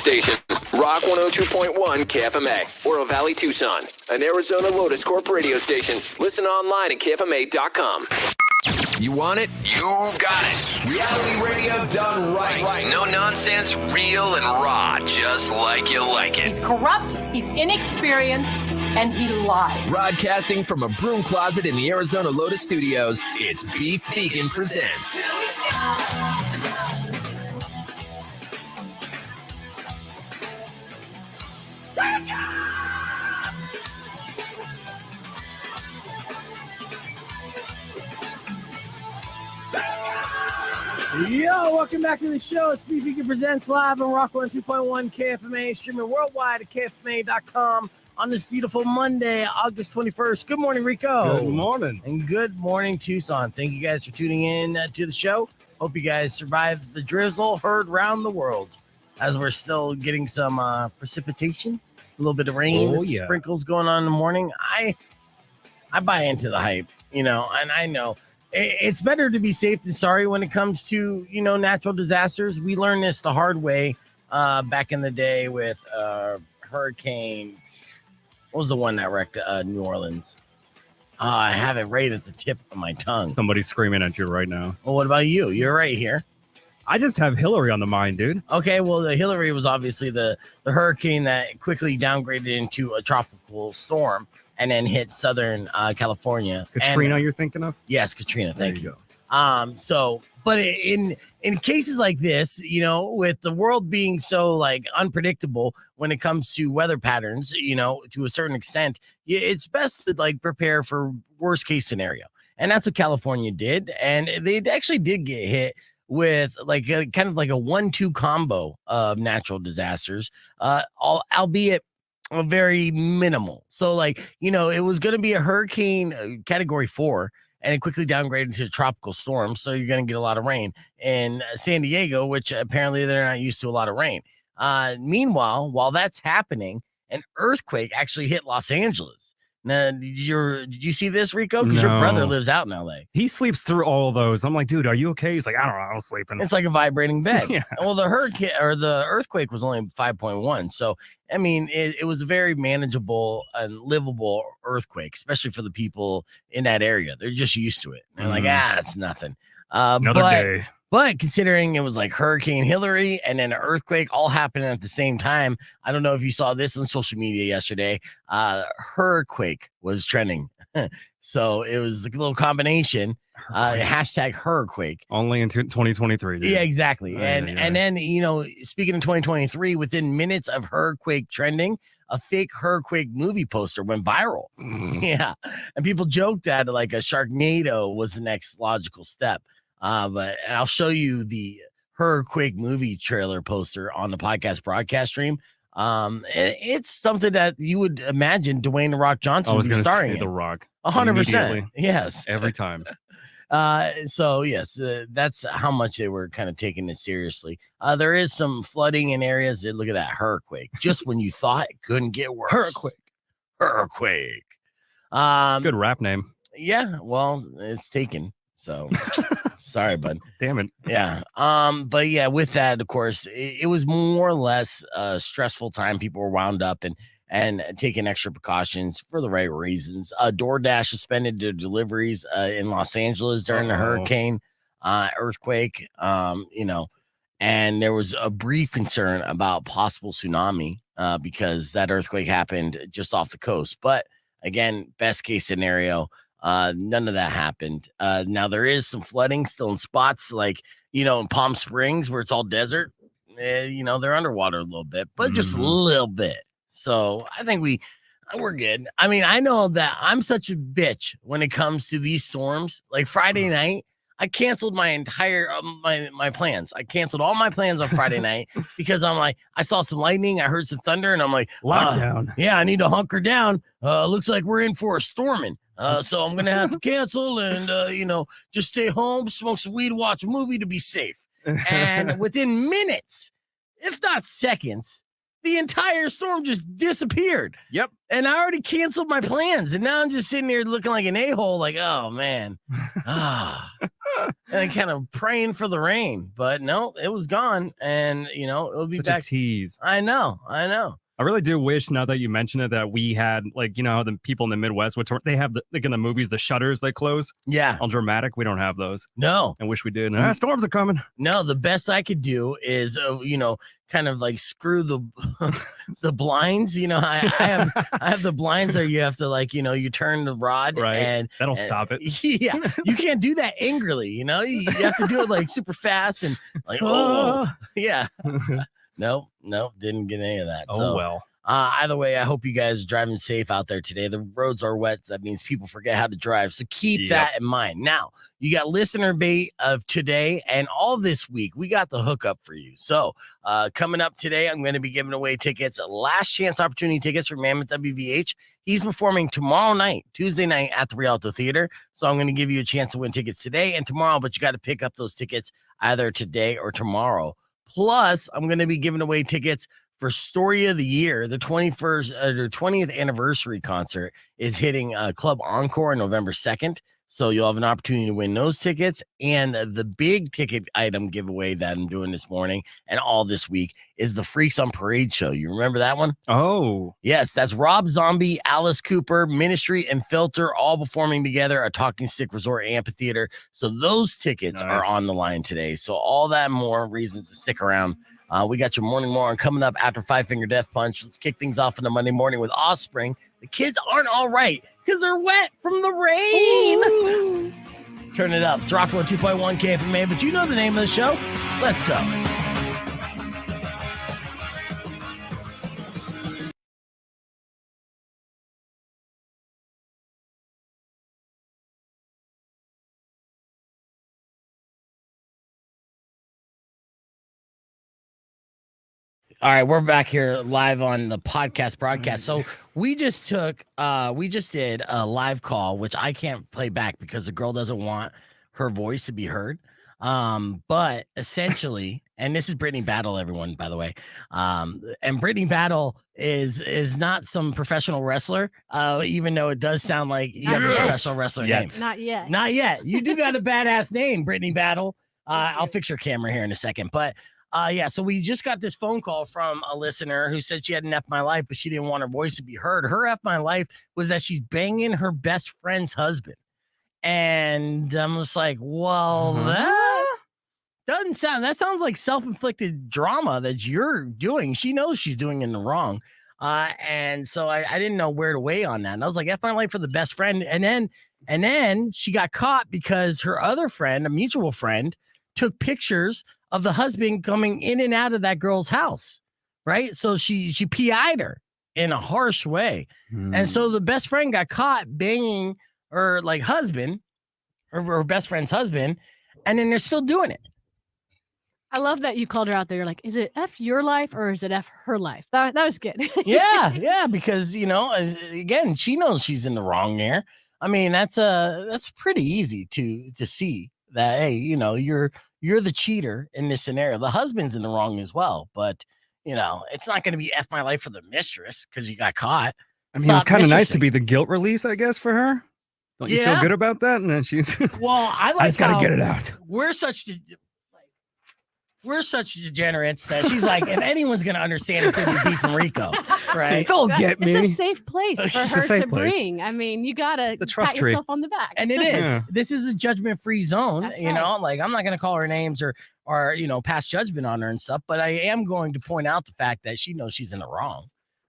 station. Rock 102.1 KFMA. Oro Valley, Tucson. An Arizona Lotus Corp radio station. Listen online at KFMA.com. You want it? You got it. Reality radio done right. No nonsense, real and raw, just like you like it. He's corrupt, he's inexperienced, and he lies. Broadcasting from a broom closet in the Arizona Lotus Studios, it's Beef Vegan Presents. Yo, welcome back to the show. It's Beef Vegan Presents live on Rock 102.1 KFMA, streaming worldwide at KFMA.com on this beautiful Monday, August 21st. Good morning, Rico. Good morning. And good morning, Tucson. Thank you guys for tuning in to the show. Hope you guys survived the drizzle heard around the world as we're still getting some precipitation, a little bit of rain, sprinkles going on in the morning. I buy into the hype, and I know. It's better to be safe than sorry when it comes to, natural disasters. We learned this the hard way back in the day with Hurricane. What was the one that wrecked New Orleans? I have it right at the tip of my tongue. Somebody's screaming at you right now. Well, what about you? You're right here. I just have Hillary on the mind, dude. Okay, well, the Hillary was obviously the hurricane that quickly downgraded into a tropical storm and then hit Southern California. Katrina, you're thinking of? Yes, Katrina. Thank you. Go. But in cases like this, with the world being so unpredictable when it comes to weather patterns, to a certain extent, it's best to prepare for worst case scenario. And that's what California did. And they actually did get hit with a 1-2 combo of natural disasters, albeit very minimal. So it was going to be a hurricane category 4 and it quickly downgraded to a tropical storm. So you're going to get a lot of rain in San Diego, which apparently they're not used to a lot of rain. Meanwhile, while that's happening, an earthquake actually hit Los Angeles. Now, did you see this, Rico? Because your brother lives out in LA. He sleeps through all of those. I'm like, dude, are you okay? He's like, I don't know, I was sleeping. It's like a vibrating bed. Yeah. Well, the hurricane or the earthquake was only 5.1. So, I mean, it was a very manageable and livable earthquake, especially for the people in that area. They're just used to it. They're like, it's nothing. Another day. But considering it was like Hurricane Hillary and then an earthquake all happening at the same time, I don't know if you saw this on social media yesterday. Hurricane was trending. So it was like a little combination. Hashtag Hurricane. Only in 2023. Dude. Yeah, exactly. And then, speaking of 2023, within minutes of Hurricane trending, a fake Hurricane movie poster went viral. Yeah. And people joked that a Sharknado was the next logical step. But I'll show you the Hurricane movie trailer poster on the podcast broadcast stream. It's something that you would imagine Dwayne "The Rock" Johnson would be starring in. The Rock. 100%. Yes. Every time. So yes, that's how much they were kind of taking it seriously. There is some flooding in areas. Look at that Hurricane. Just when you thought it couldn't get worse. Hurricane. It's a good rap name. Yeah. Well, it's taken. So sorry, bud. Damn it. Yeah. But yeah, with that, of course, it was more or less a stressful time. People were wound up and taking extra precautions for the right reasons. DoorDash suspended their deliveries in Los Angeles during the hurricane earthquake. And there was a brief concern about possible tsunami because that earthquake happened just off the coast. But again, best case scenario. None of that happened. Now there is some flooding still in spots in Palm Springs where it's all desert. They're underwater a little bit, but just a little bit. So I think we're good. I mean, I know that I'm such a bitch when it comes to these storms. Like Friday night, I canceled my entire my plans. I canceled all my plans on Friday night because I'm like, I saw some lightning, I heard some thunder, and I'm like, lockdown. Yeah, I need to hunker down. Looks like we're in for a storming. So I'm gonna have to cancel and just stay home, smoke some weed, watch a movie to be safe. And within minutes, if not seconds, the entire storm just disappeared. Yep. And I already canceled my plans. And now I'm just sitting here looking like an a-hole, like, oh, man. And kind of praying for the rain. But no, it was gone. And, it'll be Such back. a tease. I know. I really do wish, now that you mention it, that we had, like, how the people in the Midwest, which they have, like in the movies, the shutters they close. Yeah. All dramatic. We don't have those. No. I wish we did. Storms are coming. No, the best I could do is, kind of like screw the the blinds. I have the blinds there. You have to you turn the rod, right? And that'll stop it. Yeah, you can't do that angrily. You have to do it like super fast and like yeah. Nope, didn't get any of that. Oh, well. Either way, I hope you guys are driving safe out there today. The roads are wet. That means people forget how to drive. So keep that in mind. Now, you got listener bait of today and all this week. We got the hookup for you. So coming up today, I'm going to be giving away tickets, last chance opportunity tickets for Mammoth WVH. He's performing tomorrow night, Tuesday night at the Rialto Theater. So I'm going to give you a chance to win tickets today and tomorrow, but you got to pick up those tickets either today or tomorrow. Plus, I'm going to be giving away tickets for Story of the Year. The 20th anniversary concert is hitting Club Encore on November 2nd. So you'll have an opportunity to win those tickets. And the big ticket item giveaway that I'm doing this morning and all this week is the Freaks on Parade show. You remember that one? Oh. Yes, that's Rob Zombie, Alice Cooper, Ministry, and Filter all performing together at Talking Stick Resort Amphitheater. So those tickets are on the line today. So all that and more reasons to stick around. We got your morning more on coming up after Five Finger Death Punch. Let's kick things off on a Monday morning with Offspring. The kids aren't all right because they're wet from the rain. Ooh. Turn it up. It's Rockwell 2.1 KFMA, but you know the name of the show. Let's go. All right, we're back here live on the podcast broadcast. So we just did a live call, which I can't play back because the girl doesn't want her voice to be heard. But essentially, and this is Brittany Battle, everyone, by the way. And Brittany Battle is not some professional wrestler, even though it does sound like you have a professional wrestler name. Not yet. Not yet. You do got a badass name, Brittany Battle. I'll fix your camera here in a second, but so we just got this phone call from a listener who said she had an F My Life, but she didn't want her voice to be heard. Her F My Life was that she's banging her best friend's husband. And I'm just like, well, that sounds like self-inflicted drama that you're doing. She knows she's doing in the wrong. And so I didn't know where to weigh on that. And I was like, F My Life for the best friend. And then she got caught because her other friend, a mutual friend, took pictures of the husband coming in and out of that girl's house, right? So she PI'd her in a harsh way. And so the best friend got caught banging her husband, or her best friend's husband, and then they're still doing it. I love that you called her out there. You're like, is it F your life or is it F her life? That was good. yeah, because again, she knows she's in the wrong there. I mean, that's pretty easy to see that, hey, you're the cheater in this scenario. The husband's in the wrong as well, but it's not going to be F My Life for the mistress because you got caught. I mean, it was kind of nice to be the guilt release, I guess, for her. Don't you feel good about that? And then she's well, I just got to get it out. We're such degenerates that she's like, if anyone's going to understand, it's going to be beef from Rico, right? They'll get me. It's a safe place for her to bring. I mean, you got to pat yourself on the back. And it is. Yeah. This is a judgment-free zone. That's right. I'm not going to call her names or pass judgment on her and stuff, but I am going to point out the fact that she knows she's in the wrong.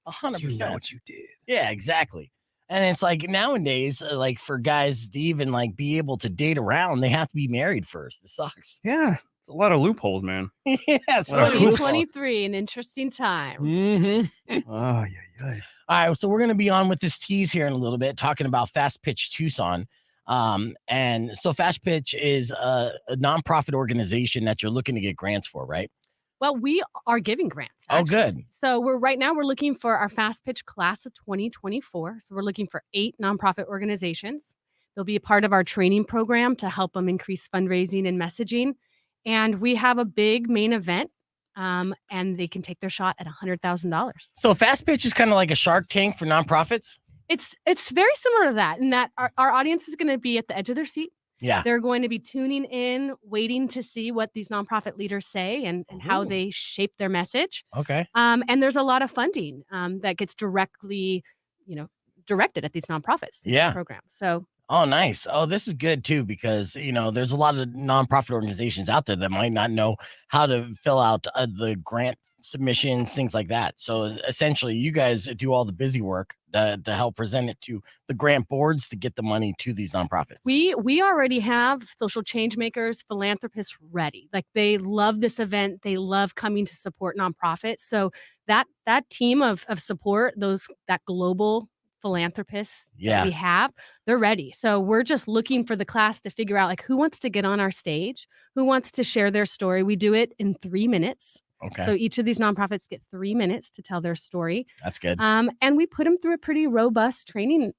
100%. You know what you did. Yeah, exactly. And it's like nowadays, for guys to even be able to date around, they have to be married first. It sucks. Yeah. It's a lot of loopholes, man. Yes. 2023, an interesting time. Mm-hmm. Oh, yeah. All right. So we're going to be on with this tease here in a little bit, talking about Fast Pitch Tucson. And so Fast Pitch is a nonprofit organization that you're looking to get grants for, right? Well, we are giving grants. Actually. Oh, good. So we're looking for our Fast Pitch class of 2024. So we're looking for 8 nonprofit organizations. They'll be a part of our training program to help them increase fundraising and messaging. And we have a big main event and they can take their shot at $100,000. So Fast Pitch is kind of like a Shark Tank for nonprofits. It's very similar to that, in that our audience is going to be at the edge of their seat. Yeah. They're going to be tuning in, waiting to see what these nonprofit leaders say and how they shape their message. Okay. And there's a lot of funding that gets directly, directed at these nonprofits. Yeah. This program. So. Oh, nice. Oh, this is good too, because, there's a lot of nonprofit organizations out there that might not know how to fill out the grant submissions, things like that. So essentially you guys do all the busy work to help present it to the grant boards to get the money to these nonprofits. We already have social change makers, philanthropists ready. Like, they love this event. They love coming to support nonprofits. So that team of support, that global philanthropists that we have, they're ready. So we're just looking for the class to figure out, like, who wants to get on our stage, who wants to share their story. We do it in 3 minutes. Okay. So each of these nonprofits get 3 minutes to tell their story. That's good. And we put them through a pretty robust training,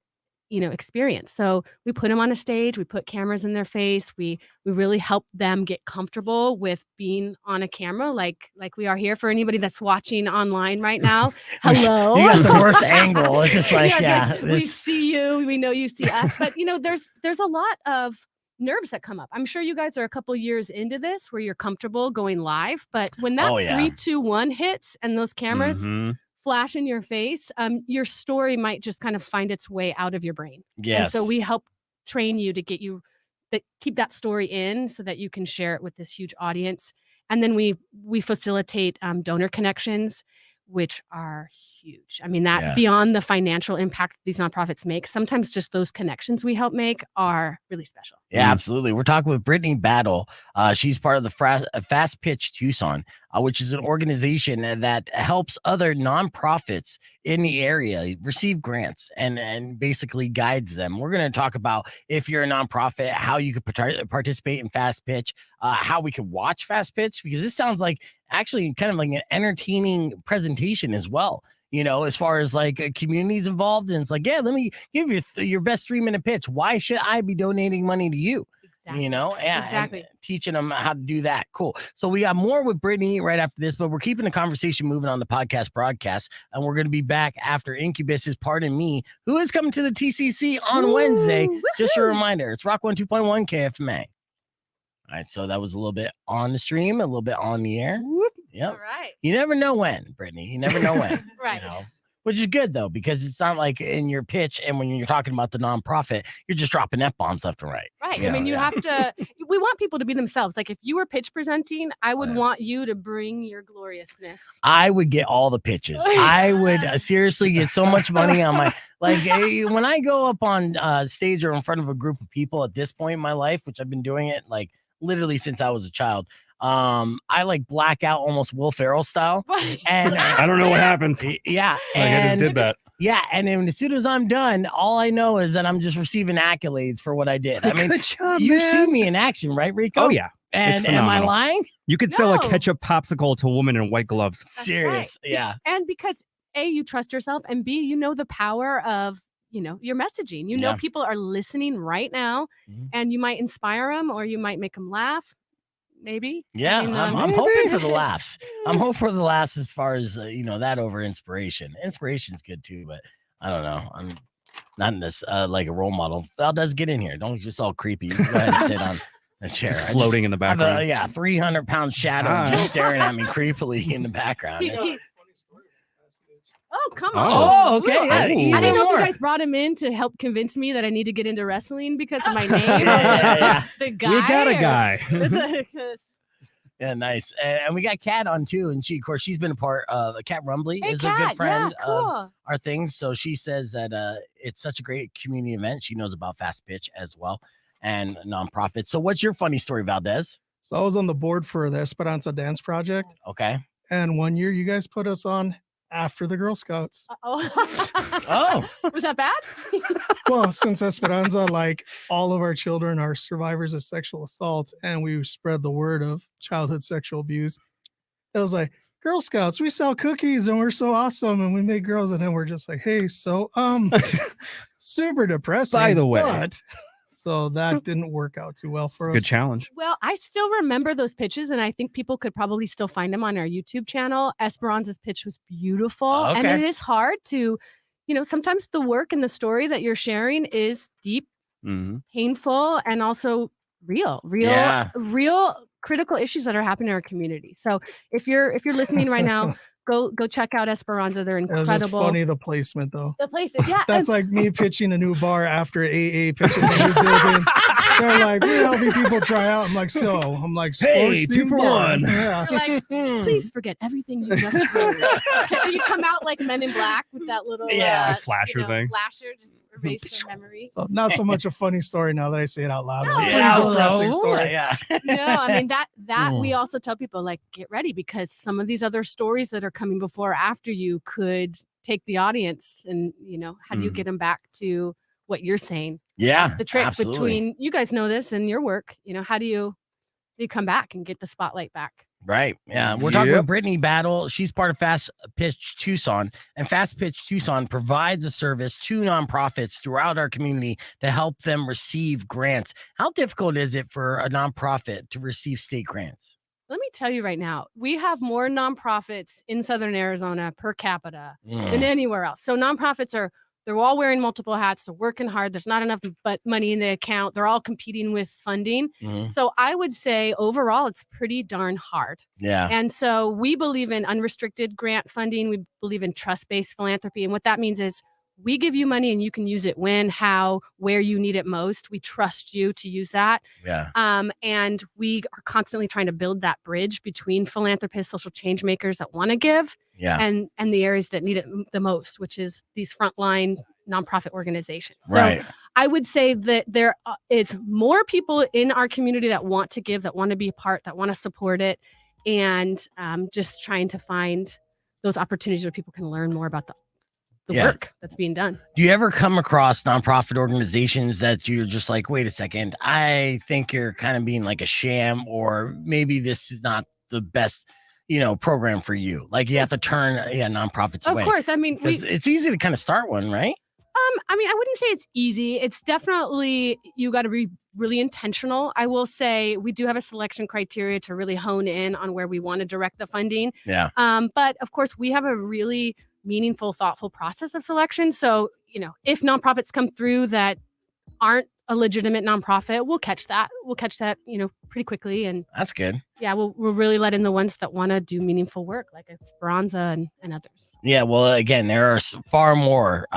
experience. So we put them on a stage, we put cameras in their face. We really help them get comfortable with being on a camera, like we are here. For anybody that's watching online right now, hello. You got the worst angle. It's just like, we see you, we know you see us. But there's a lot of nerves that come up. I'm sure you guys are a couple years into this where you're comfortable going live, but when that 3, 2, 1 hits and those cameras flash in your face, your story might just kind of find its way out of your brain. Yes. And so we help train you to get you keep that story in so that you can share it with this huge audience. And then we facilitate donor connections, which are huge. I mean, that beyond the financial impact these nonprofits make, sometimes just those connections we help make are really special. Yeah, absolutely. We're talking with Brittany Battle. She's part of the Fast Pitch Tucson, which is an organization that helps other nonprofits in the area receive grants and basically guides them. We're going to talk about, if you're a nonprofit, how you could participate in Fast Pitch, how we could watch Fast Pitch, because this sounds like actually kind of like an entertaining presentation as well. As far as like communities involved, and it's like, let me give you your best 3-minute pitch. Why should I be donating money to you? Exactly. Exactly. And teaching them how to do that. Cool. So we got more with Brittany right after this, but we're keeping the conversation moving on the podcast broadcast, and we're going to be back after Incubus's Pardon Me, who is coming to the TCC on Wednesday. Woo-hoo. Just a reminder, it's Rock 102.1 KFMA. All right, so that was a little bit on the stream, a little bit on the air. Yep. All right. You never know when, Brittany. You never know when. Right. Which is good, though, because it's not like in your pitch and when you're talking about the nonprofit, you're just dropping F-bombs left and right. Right. You have to, we want people to be themselves. Like, if you were pitch presenting, I would want you to bring your gloriousness. I would get all the pitches. I would seriously get so much money on my, when I go up on stage or in front of a group of people at this point in my life, which I've been doing it like literally since I was a child, I like black out almost Will Ferrell style, and I don't know what happens. Yeah, I just did that. Yeah, and then as soon as I'm done, all I know is that I'm just receiving accolades for what I did. I mean, good job, you man. see me in action, right, Rico? Oh yeah. And am I lying? You could sell a ketchup popsicle to a woman in white gloves. That's serious, right. Yeah. And because A, you trust yourself, and B, you know the power of your messaging. People are listening right now, and you might inspire them, or you might make them laugh. Maybe. Yeah, I'm hoping for the laughs. I'm hoping for the laughs as far as, that over inspiration. Inspiration's good too, but I don't know. I'm not in this like a role model. Valdez, get in here. Don't just all creepy. You go ahead and sit on a chair. Just floating in the background. 300-pound shadow just staring at me creepily in the background. Oh, come on. Oh, okay. I Yeah, didn't know if you guys brought him in to help convince me that I need to get into wrestling because of my name. The guy. We got a guy. Yeah, nice. And we got Kat on too. And she's been a part of Kat Rumbly is Kat, a good friend cool. of our things. So she says that it's such a great community event. She knows about Fast Pitch as well and nonprofits. So what's your funny story, Valdez? So I was on the board for the Esperanza Dance Project. Okay. And one year you guys put us on after the Girl Scouts. Oh. Was that bad? Well, since Esperanza, like all of our children are survivors of sexual assault, and we spread the word of childhood sexual abuse, it was like, Girl Scouts, we sell cookies and we're so awesome and we make girls, and then we're just like, hey, so super depressing. By the way, So that didn't work out too well for us. Good challenge. Well, I still remember those pitches, and I think people could probably still find them on our YouTube channel. Esperanza's pitch was beautiful, and Okay. it is hard to, sometimes the work and the story that you're sharing is deep, Mm-hmm. painful, and also real Yeah. critical issues that are happening in our community. So if you're listening right now, go check out Esperanza. They're It was incredible. just funny, the placement though. The places, yeah. That's like me pitching a new bar after AA pitches a new building. They're like, we're helping people try out. I'm like, sports Hey, 2 for themed bar. 1. Yeah. You're like, please forget everything you just heard. Okay, you come out like Men in Black with that little Yeah, flasher thing. Flasher, just erase their memory. So not so much a funny story now that I say it out loud. No. It's a Yeah, pretty depressing well, story. yeah. No, I mean that we Mm. also tell people like get ready because some of these other stories that are coming before or after you could take the audience and how do you Mhm. get them back to what you're saying? Yeah. The trick absolutely. between you guys know this in your work, how do you come back and get the spotlight back? Right. Yeah. We're talking Yep. about Brittany Battle. She's part of Fast Pitch Tucson, and Fast Pitch Tucson provides a service to nonprofits throughout our community to help them receive grants. How difficult is it for a nonprofit to receive state grants? Let me tell you right now, we have more nonprofits in Southern Arizona per capita than Mm. anywhere else. So nonprofits they're all wearing multiple hats. They're working hard. There's not enough but money in the account. They're all competing with funding. Mhm. So I would say overall, it's pretty darn hard. Yeah. And so we believe in unrestricted grant funding. We believe in trust-based philanthropy. And what that means is we give you money and you can use it when, how, where you need it most. We trust you to use that. Yeah. And we are constantly trying to build that bridge between philanthropists, social change makers that want to give Yeah. and the areas that need it the most, which is these frontline nonprofit organizations. So Right. I would say that there is more people in our community that want to give, that want to be a part, that want to support it, and just trying to find those opportunities where people can learn more about the Yeah. work that's being done. Do you ever come across nonprofit organizations that you're just like, wait a second, I think you're kind of being like a sham, or maybe this is not the best, program for you? Like you have to turn nonprofits away. Of course. I mean, It's easy to kind of start one, right? I wouldn't say it's easy. It's definitely, you got to be really intentional. I will say we do have a selection criteria to really hone in on where we want to direct the funding. Yeah. But of course, we have a really meaningful, thoughtful process of selection. So, if nonprofits come through that aren't a legitimate nonprofit, we'll catch that. Pretty quickly. And That's good. yeah, we'll really let in the ones that want to do meaningful work, like Esperanza and others. Yeah. Well, again, there are far more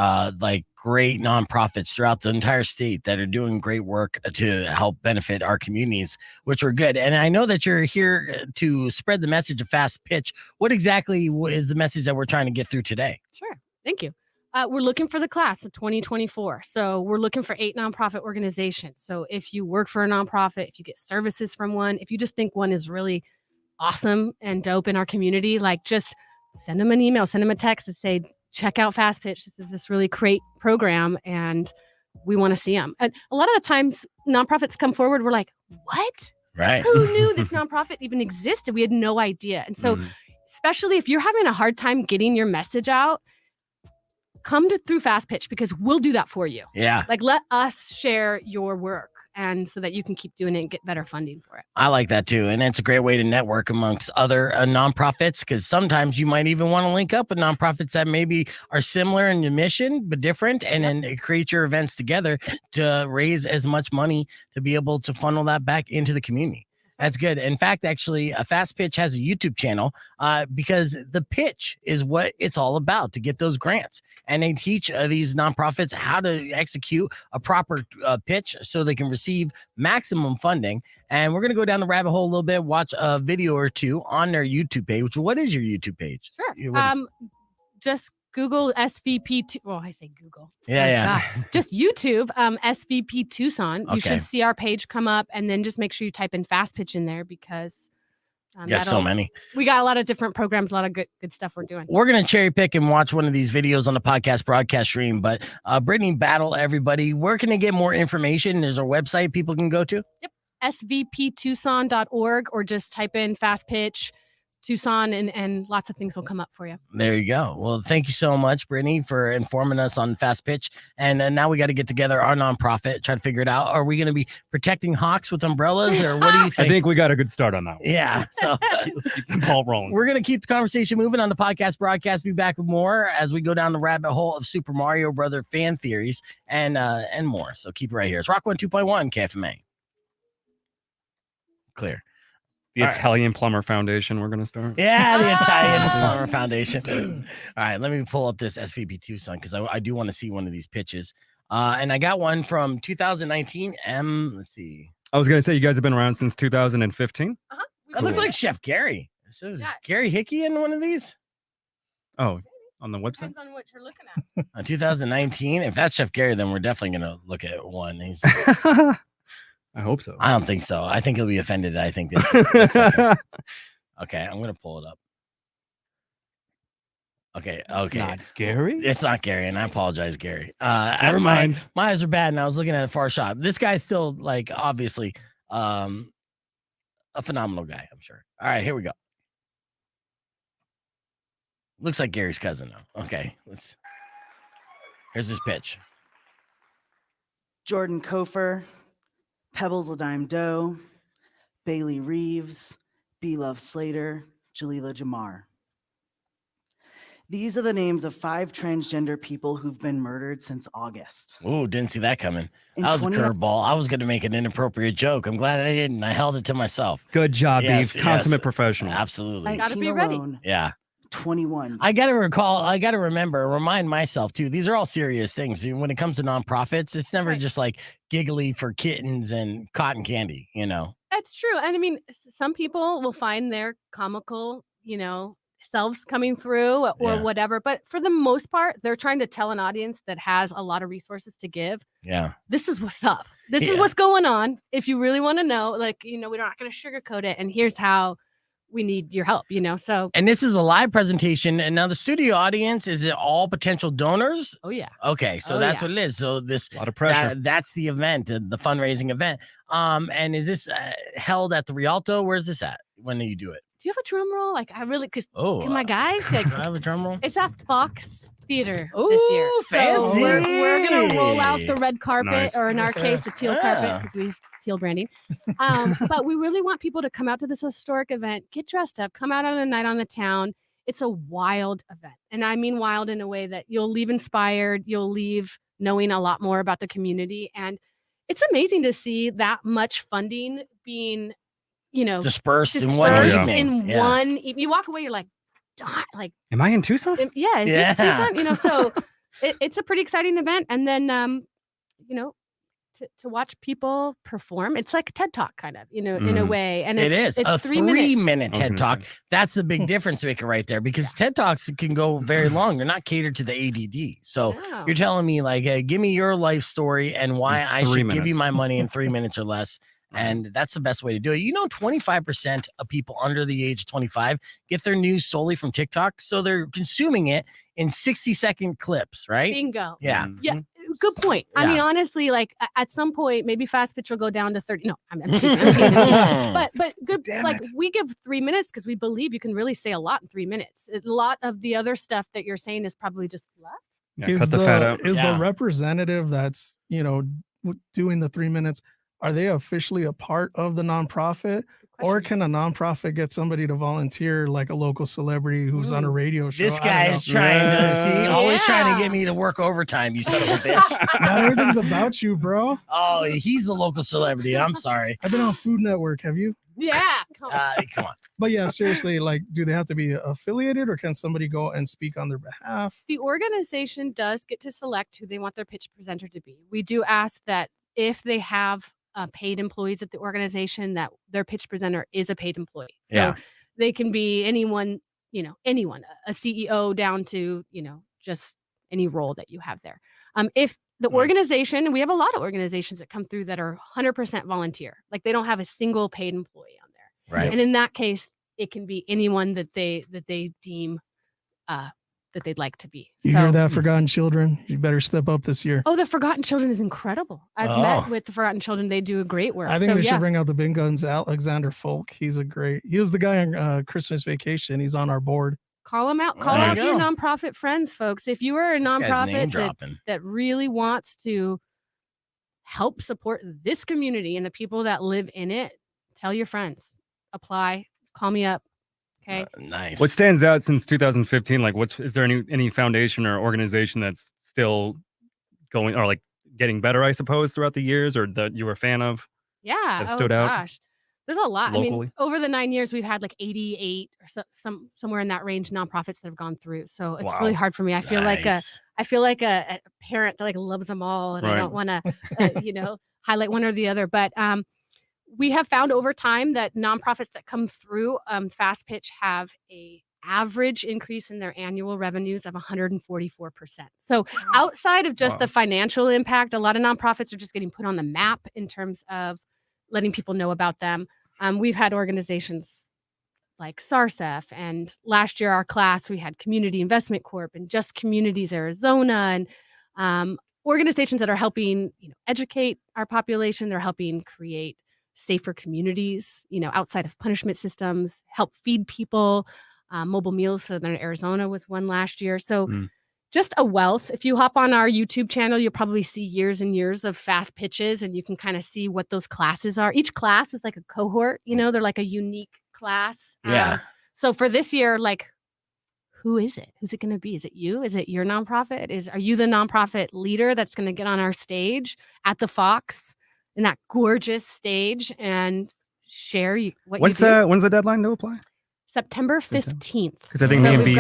like great nonprofits throughout the entire state that are doing great work to help benefit our communities, which are good. And I know that you're here to spread the message of Fast Pitch. What exactly is the message that we're trying to get through today? Sure. Thank you. We're looking for the class of 2024. So we're looking for 8 nonprofit organizations. So if you work for a nonprofit, if you get services from one, if you just think one is really awesome and dope in our community, like just send them an email, send them a text and say, check out Fast Pitch. This is this really great program and we want to see them. And a lot of the times nonprofits come forward, we're like, what? Right. Who knew this nonprofit even existed? We had no idea. And so especially if you're having a hard time getting your message out, come through Fast Pitch because we'll do that for you. Yeah. Like let us share your work and so that you can keep doing it and get better funding for it. I like that too. And it's a great way to network amongst other nonprofits, because sometimes you might even want to link up with nonprofits that maybe are similar in the mission, but different, and then create your events together to raise as much money to be able to funnel that back into the community. That's good. In fact, actually, Fast Pitch has a YouTube channel because the pitch is what it's all about, to get those grants. And they teach these nonprofits how to execute a proper pitch so they can receive maximum funding. And we're going to go down the rabbit hole a little bit, watch a video or two on their YouTube page. What is your YouTube page? Sure. Just Google SVP. Well, I say Google. Yeah. Just YouTube, SVP Tucson. You Okay. should see our page come up, and then just make sure you type in Fast Pitch in there because So many. We got a lot of different programs, a lot of good stuff we're doing. We're going to cherry pick and watch one of these videos on the podcast broadcast stream. But Brittany Battle, everybody, where can they get more information? There's a website people can go to? Yep. svptucson.org, or just type in Fast Pitch. Tucson, and lots of things will come up for you. There you go. Well, thank you so much, Brittany, for informing us on Fast Pitch. And now we got to get together our nonprofit, try to figure it out. Are we going to be protecting hawks with umbrellas, or what do you think? I think we got a good start on that one. Yeah. So Let's keep the ball rolling. we're going to keep the conversation moving on the podcast broadcast. Be back with more as we go down the rabbit hole of Super Mario Brother fan theories and more. So keep it right here. It's Rock 102.1 KFMA. Clear. The Italian Plumber Foundation, we're going to start. Yeah, the Italian Plumber Foundation. All right, let me pull up this SVP Tucson because I do want to see one of these pitches. And I got one from 2019. Let's see. I was going to say, you guys have been around since 2015? That looks like Chef Gary. Is Gary Hickey in one of these? Oh, on the website? Depends on what you're looking at. 2019. If that's Chef Gary, then we're definitely going to look at one. He's... I hope so. I don't think so. I think he'll be offended that I think this looks like him. Okay, I'm going to pull it up. Okay. It's not Gary? It's not Gary, and I apologize, Gary. Never mind. My eyes are bad, and I was looking at a far shot. This guy's still, like, obviously a phenomenal guy, I'm sure. All right, here we go. Looks like Gary's cousin, though. Okay, here's his pitch. Jordan Kofer, Pebbles Ladime Doe, Bailey Reeves, B. Love Slater, Jalila Jamar. These are the names of 5 transgender people who've been murdered since August. Ooh, didn't see that coming. In That was a 20 curveball. I was going to make an inappropriate joke. I'm glad I didn't. I held it to myself. Good job, Yes, Beef. Consummate yes. professional. Absolutely. Gotta 19 be ready. alone, Yeah. 21. I got to remind myself too. These are all serious things. When it comes to nonprofits, it's never Right. just like giggly for kittens and cotton candy, you know? That's true. And I mean, some people will find their comical, selves coming through or Yeah. whatever. But for the most part, they're trying to tell an audience that has a lot of resources to give. Yeah. This is what's up. This is Yeah. what's going on. If you really want to know, we're not going to sugarcoat it. And here's how we need your help, So, And this is a live presentation. And now the studio audience, is it all potential donors? oh, yeah. Okay. So Oh, that's yeah. what it is. So this, A lot of pressure. that's the event, the fundraising event. And is this held at the Rialto? Where's this at? When do you do it? Do you have a drum roll? Cause Oh, can my guys? do I have a drum roll? It's at Fox Theater this year. Ooh, So we're gonna roll out the fancy. red carpet, Nice. or in our case, the teal carpet, Yeah. because we've teal branding. But we really want people to come out to this historic event, get dressed up, come out on a night on the town. It's a wild event, and I mean wild in a way that you'll leave inspired. You'll leave knowing a lot more about the community, and it's amazing to see that much funding being, Dispersed in one dispersed evening. in Yeah. one. You walk away, you're like, darn, like. Am I in Tucson? Yeah, is Yeah. this Tucson? So it's a pretty exciting event. And then, to watch people perform, it's like a TED Talk kind of, in a way. And It is it's a 3 minutes. 3-minute I was TED gonna Talk. say. That's the big difference maker right there, because TED Talks can go very long. They're not catered to the ADD. So No. you're telling me, like, hey, give me your life story and why I 3 should give you minutes. my money in 3 minutes or less. And that's the best way to do it. 25% of people under the age of 25 get their news solely from TikTok. So they're consuming it in 60-second clips, right? Bingo. Yeah. Yeah. Mhm. Good point. I mean, Yeah. honestly, like at some point, maybe Fast Pitch will go down to 30. No, I'm teasing, I'm teasing. But good. Damn Like it. we give 3 minutes because we believe you can really say a lot in 3 minutes. A lot of the other stuff that you're saying is probably just fluff. Yeah, cut the fat out. Is Yeah. the representative that's doing the 3 minutes? Are they officially a part of the nonprofit, or can a nonprofit get somebody to volunteer, like a local celebrity who's on a radio show? This I don't guy know. is trying to see, always trying to Yeah. get me to work overtime. You son of a bitch. Not everything's about you, bro. Oh, he's the local celebrity. I'm sorry. I've been on Food Network. Have you? Yeah. Come on. Come on. But yeah, seriously, like, do they have to be affiliated, or can somebody go and speak on their behalf? The organization does get to select who they want their pitch presenter to be. We do ask that if they have paid employees at the organization, that their pitch presenter is a paid employee. So Yeah. they can be anyone, a CEO down to, just any role that you have there. If the Nice. organization, we have a lot of organizations that come through that are 100% volunteer, like they don't have a single paid employee on there. Right. And in that case, it can be anyone that they deem that they'd like to be. You hear that, Forgotten Children? You better step up this year. Oh, the Forgotten Children is incredible. I've met with the Forgotten Children. They do a great work. I think they should bring out the big guns. Alexander Folk. He was the guy on Christmas Vacation. He's on our board. Call them out. Call out your nonprofit friends, folks. If you are a nonprofit that really wants to help support this community and the people that live in it, tell your friends. Apply. Call me up. Okay. Nice. What stands out since 2015? Like, is there any foundation or organization that's still going or like getting better, I suppose, throughout the years, or that you were a fan of? Yeah. That stood out? Gosh. There's a lot. Locally? I mean, over the 9 years, we've had like 88 or somewhere in that range nonprofits that have gone through. So it's really hard for me. I feel like a parent that like loves them all, and I don't want to, highlight one or the other. But we have found over time that nonprofits that come through Fast Pitch have a average increase in their annual revenues of 144%. So outside of just the financial impact, a lot of nonprofits are just getting put on the map in terms of letting people know about them. We've had organizations like SARSEF, and last year our class, we had Community Investment Corp and Just Communities Arizona, and organizations that are helping educate our population. They're helping create safer communities, outside of punishment systems, help feed people. Mobile Meals Southern Arizona was one last year. So just a wealth. If you hop on our YouTube channel, you'll probably see years and years of Fast Pitches, and you can kind of see what those classes are. Each class is like a cohort, they're like a unique class. Yeah. So for this year, like, who is it? Who's it going to be? Is it you? Is it your nonprofit? Are you the nonprofit leader that's going to get on our stage at the Fox in that gorgeous stage and share what you do? When's the deadline to apply? September 15th. Because I think me and Beef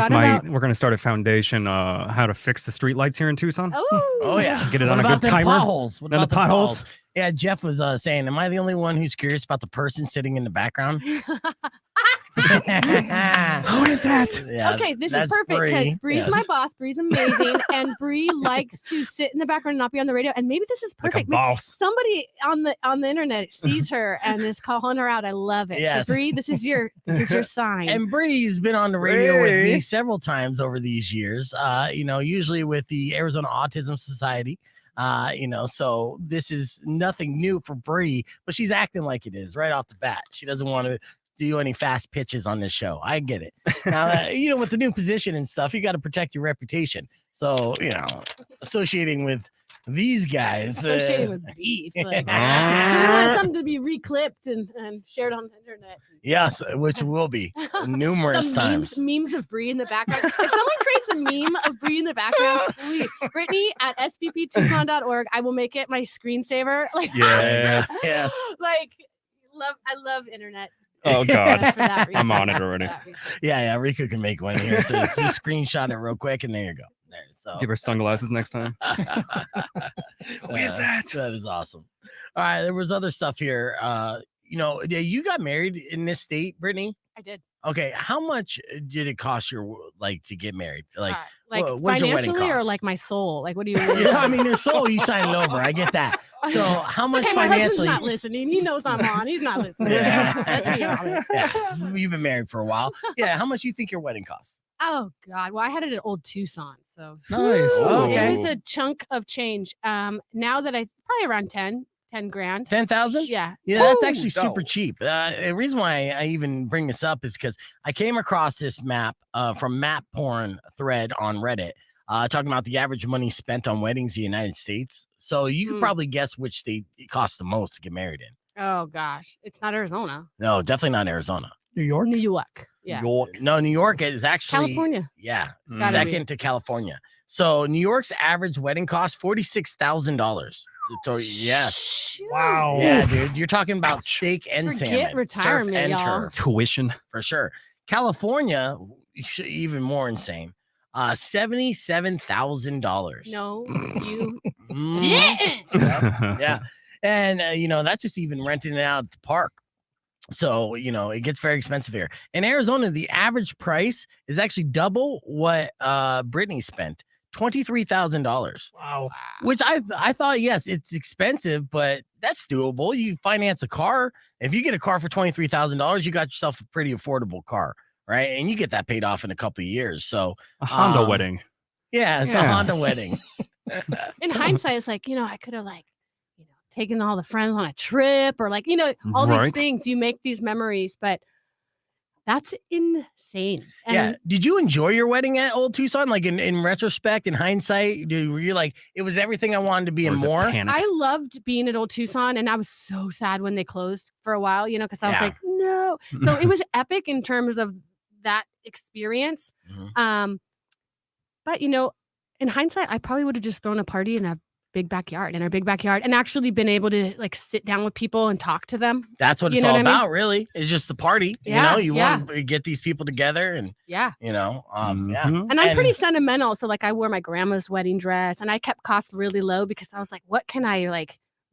we're going to start a foundation how to fix the street lights here in Tucson. Oh yeah. Get it on a good timer. Potholes? What about the potholes? Yeah, Jeff was saying, am I the only one who's curious about the person sitting in the background? Who is that? Yeah, okay, this is perfect because Bree's my boss. Bree's amazing, and Bree likes to sit in the background and not be on the radio. And maybe this is perfect. Like a boss. Somebody on the internet sees her and is calling her out. I love it. Yes. So Bree, this is your sign. And Bree's been on the radio with me several times over these years. Usually with the Arizona Autism Society. So this is nothing new for Bree, but she's acting like it is right off the bat. She doesn't want to do any fast pitches on this show. I get it. Now, with the new position and stuff, you got to protect your reputation. So, associating with these guys. Associating with Beef. Like, she wanted something to be reclipped and shared on the internet. Yes, which will be numerous times. Memes of Bree in the background. If someone creates a meme of Bree in the background, please, Brittany at spptucson.org. I will make it my screensaver. Like, yes. Like, I love internet. Oh God, I'm on it already. Yeah, Rico can make one here. So just screenshot it real quick, and there you go. There. So give her sunglasses next time. Who is that? That is awesome. All right, there was other stuff here. You got married in this state, Brittany? I did. Okay, how much did it cost you to get married? Like financially or like my soul? Like, what do you? Your soul. You signed it over. I get that. So how much my financially? husband's not listening. He knows I'm on. He's not listening. Yeah. Let's be honest. Yeah. You've been married for a while. Yeah. How much do you think your wedding costs? Oh God. Well, I had it at Old Tucson, so nice. Okay. It was a chunk of change. Now that probably around 10 grand. 10,000? Yeah. Yeah, that's actually super cheap. The reason why I even bring this up is because I came across this map from Map Porn thread on Reddit talking about the average money spent on weddings in the United States. So you could probably guess which state it costs the most to get married in. Oh gosh. It's not Arizona. No, definitely not Arizona. New York? New York. Yeah. No, New York is actually California. Yeah. Second to California. So New York's average wedding cost $46,000. So yes. Shoot. Wow. Yeah, dude. You're talking about steak and salmon. Retirement, surf and y'all. turf. Tuition. For sure. California, even more insane. $77,000. No, you didn't. Yeah. And, that's just even renting it out at the park. So, it gets very expensive here. In Arizona, the average price is actually double what Brittany spent. $23,000. Wow. Which I thought, yes, it's expensive, but that's doable. You finance a car. If you get a car for $23,000, you got yourself a pretty affordable car right? And you get that paid off in a couple of years. So A Honda wedding. Yeah, it's a Yeah. Honda wedding. In hindsight, it's like, I could have taken all the friends on a trip or all these Right. things. You make these memories, but that's insane. And Yeah. Did you enjoy your wedding at Old Tucson? Like in retrospect, in hindsight, were you like, it was everything I wanted to be Or and was it more? panic? I loved being at Old Tucson, and I was so sad when they closed for a while, because I was Yeah. like, no. So it was epic in terms of that experience. Mhm. But in hindsight, I probably would have just thrown a party in our big backyard, and actually been able to sit down with people and talk to them. That's what You it's know all what I mean? about, really. It's just the party. Yeah, You yeah. want to get these people together and, Yeah. yeah. Mhm. And I'm pretty sentimental. So I wore my grandma's wedding dress, and I kept costs really low because I was like, what can I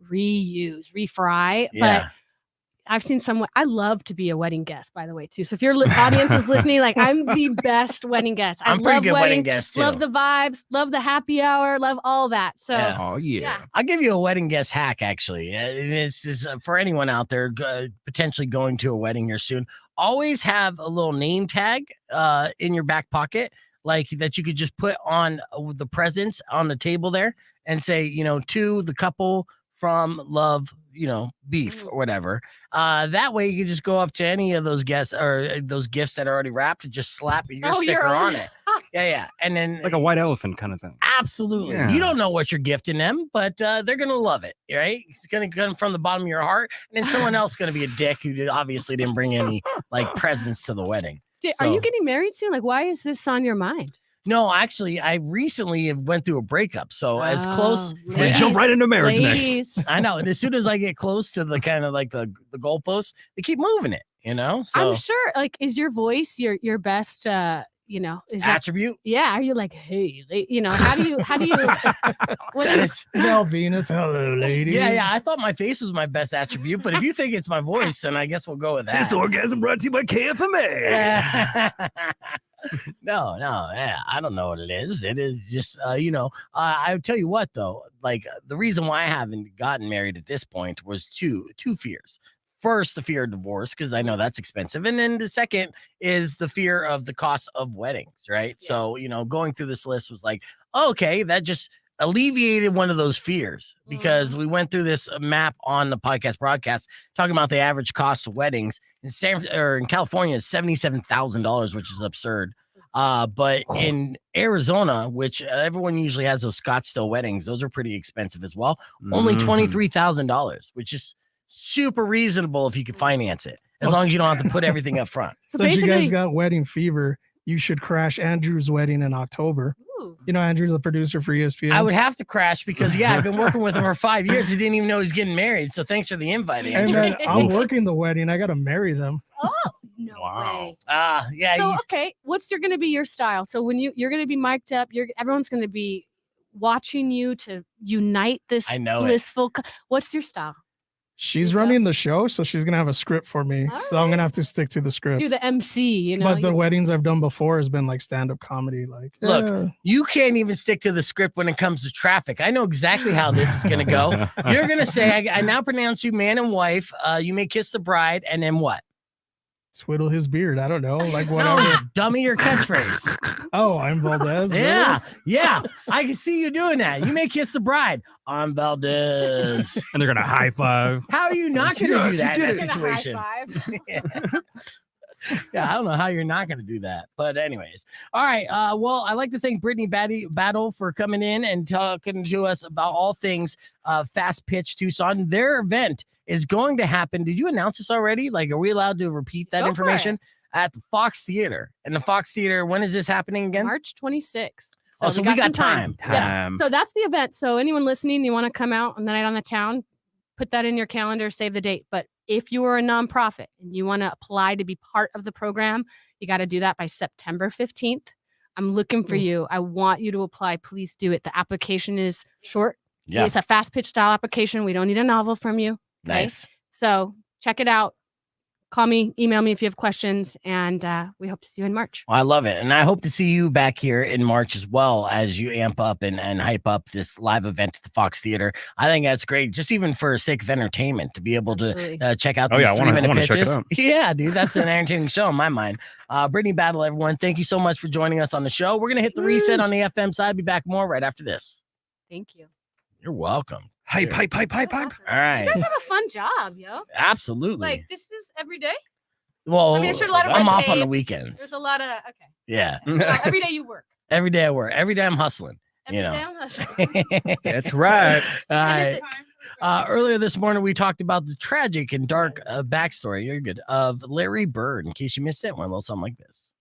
reuse, refry? Yeah. But I've seen someone. I love to be a wedding guest, by the way, too. So if your audience is listening, I'm the best wedding guest. I I'm pretty love good wedding weddings, guest, too. love the vibes, love the happy hour, love all that. So Yeah. Oh yeah. Yeah. I'll give you a wedding guest hack, actually. This is for anyone out there potentially going to a wedding here soon. Always have a little name tag in your back pocket, like that you could just put on the presents on the table there and say, to the couple from Love, beef or whatever. That way you can just go up to any of those guests or those gifts that are already wrapped and just slap your sticker on it. Yeah. And then It's like a white elephant kind of thing. absolutely. Yeah. You don't know what you're gifting them, but they're going to love it, right? It's going to come from the bottom of your heart. And then someone else going to be a dick who obviously didn't bring any presents to the wedding. Are you So- getting married soon? Why is this on your mind? No, actually, I recently went through a breakup. So as close. Oh, We jump right into marriage next. ladies. I know. And as soon as I get close to the kind of the goalposts, they keep moving it, So I'm sure. Is your voice your best? Is that? attribute. Yeah. Are you hey? How do you? What That is? is, Val Venus, hello, ladies. yeah. I thought my face was my best attribute, but if you think it's my voice, then I guess we'll go with that. This orgasm brought to you by KFMA. No, yeah, I don't know what it is. It is just, I tell you what, though, the reason why I haven't gotten married at this point was two fears. First, the fear of divorce, because I know that's expensive. And then the second is the fear of the cost of weddings, right? Yeah. So, going through this list was like, okay, that just alleviated one of those fears because we went through this map on the podcast broadcast talking about the average cost of weddings in California is $77,000, which is absurd. But in Arizona, which everyone usually has those Scottsdale weddings, those are pretty expensive as well. Only $23,000, which is super reasonable if you can finance it, as long as you don't have to put everything up front. So Since you guys basically, got wedding fever, you should crash Andrew's wedding in October. ooh, Andrew's the producer for ESPN. I would have to crash because, I've been working with him for 5 years. He didn't even know he's getting married. So thanks for the invite, and Andrew. then I'm working the wedding. I got to marry them. no Wow. way. Yeah. So okay, what's going to be your style? So when you're going to be mic'd up, everyone's going to be watching you to unite this I know it. blissful. What's your style? She's Yeah. running the show, so she's going to have a script for me. All So I'm going to have to stick to the script. Do the MC, But the you- weddings I've done before has been stand-up comedy. Look, you can't even stick to the script when it comes to traffic. I know exactly how this is going to go. You're going to say, I now pronounce you man and wife. You may kiss the bride. And then what? twiddle his beard. I don't know. Whatever. No, dummy your catchphrase. Oh, I'm Valdez. really? Yeah. I can see you doing that. You may kiss the bride. I'm Valdez. And they're gonna high five. How are you not going to Yes, do you that in did that it. Gonna high situation? five. Yeah, I don't know how you're not going to do that. But anyways, all right. Well, I'd like to thank Brittany Battle for coming in and talking to us about all things Fast Pitch Tucson. Their event is going to happen. Did you announce this already? Are we allowed to repeat that Go for information? At the Fox Theater. And the Fox Theater, when is this happening again? March 26th. So we got some time. Yeah. So that's the event. So anyone listening, you want to come out on the night on the town, put that in your calendar, save the date. But if you are a nonprofit and you want to apply to be part of the program, you got to do that by September 15th. I'm looking for you. I want you to apply. Please do it. The application is short. Yeah. It's a fast pitch style application. We don't need a novel from you. Okay? Nice. So check it out. call me, email me if you have questions, and we hope to see you in March. I love it. And I hope to see you back here in March as well as you amp up and hype up this live event at the Fox Theater. I think that's great, just even for sake of entertainment, to be able Absolutely. to check out Oh, these yeah, I 3-minute wanna check it pitches. out. Yeah, dude, that's an entertaining show in my mind. Brittany Battle, everyone, thank you so much for joining us on the show. We're going to hit the reset on the FM side. Be back more right after this. Thank you. You're welcome. Hype. Awesome. All right. You guys have a fun job, yo. Absolutely. Like, this is every day? Well, I mean, there's a lot of I'm red off on the tape. weekends. There's a lot of, okay. Yeah. Every day you work. Every day I work. Every day I'm hustling. Every You know. day I'm hustling. That's right. All And right. Earlier this morning, we talked about the tragic and dark backstory. You're good. Of Larry Bird. In case you missed it, one little something like this.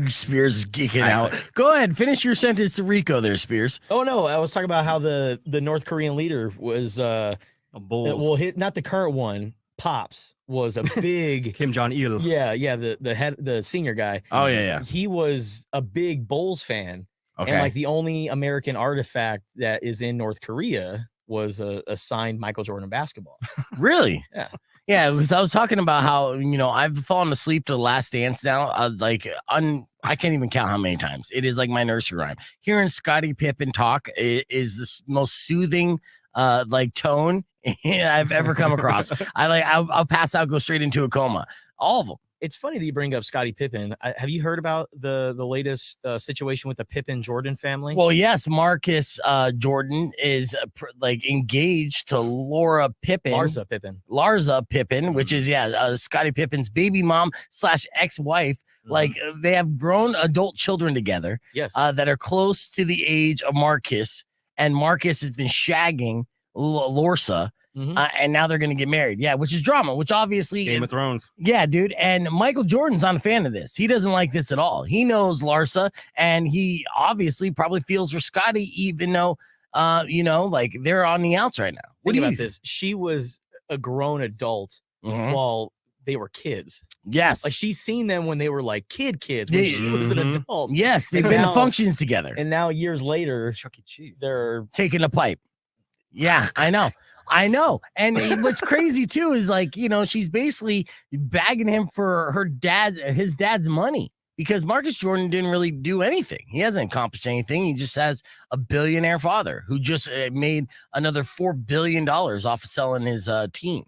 Spears is geeking out. Go ahead, finish your sentence to Rico there, Spears. Oh no, I was talking about how the North Korean leader was well, not the current one. Pops was a big Kim Jong-il. yeah, the senior guy. Oh yeah. He was a big Bulls fan, Okay. and like the only American artifact that is in North Korea was a signed Michael Jordan basketball. Really? Yeah. Yeah, because I was talking about how, I've fallen asleep to The Last Dance now. I can't even count how many times. It is like my nursery rhyme. Hearing Scottie Pippen talk is the most soothing tone I've ever come across. I'll pass out, go straight into a coma. All of them. It's funny that you bring up Scottie Pippen. Have you heard about the latest situation with the Pippen Jordan family? Well, yes, Marcus Jordan is engaged to Larsa Pippen, which is Scottie Pippen's baby mom / ex-wife. Like they have grown adult children together. Yes, that are close to the age of Marcus, and Marcus has been shagging Larsa. And now they're going to get married. Yeah, which is drama, which obviously Game of Thrones. Yeah, dude. And Michael Jordan's not a fan of this. He doesn't like this at all. He knows Larsa, and he obviously probably feels for Scottie, even though, they're on the outs right now. What do you think? This? She was a grown adult while they were kids. Yes. Like she's seen them when they were like kids when she was an adult. Yes, they've been to functions together. And now years later, Chuck E. Cheese. They're taking a pipe. Yeah, I know. And what's crazy too is she's basically bagging him for his dad's money, because Marcus Jordan didn't really do anything. He hasn't accomplished anything. He just has a billionaire father who just made another $4 billion off of selling his team,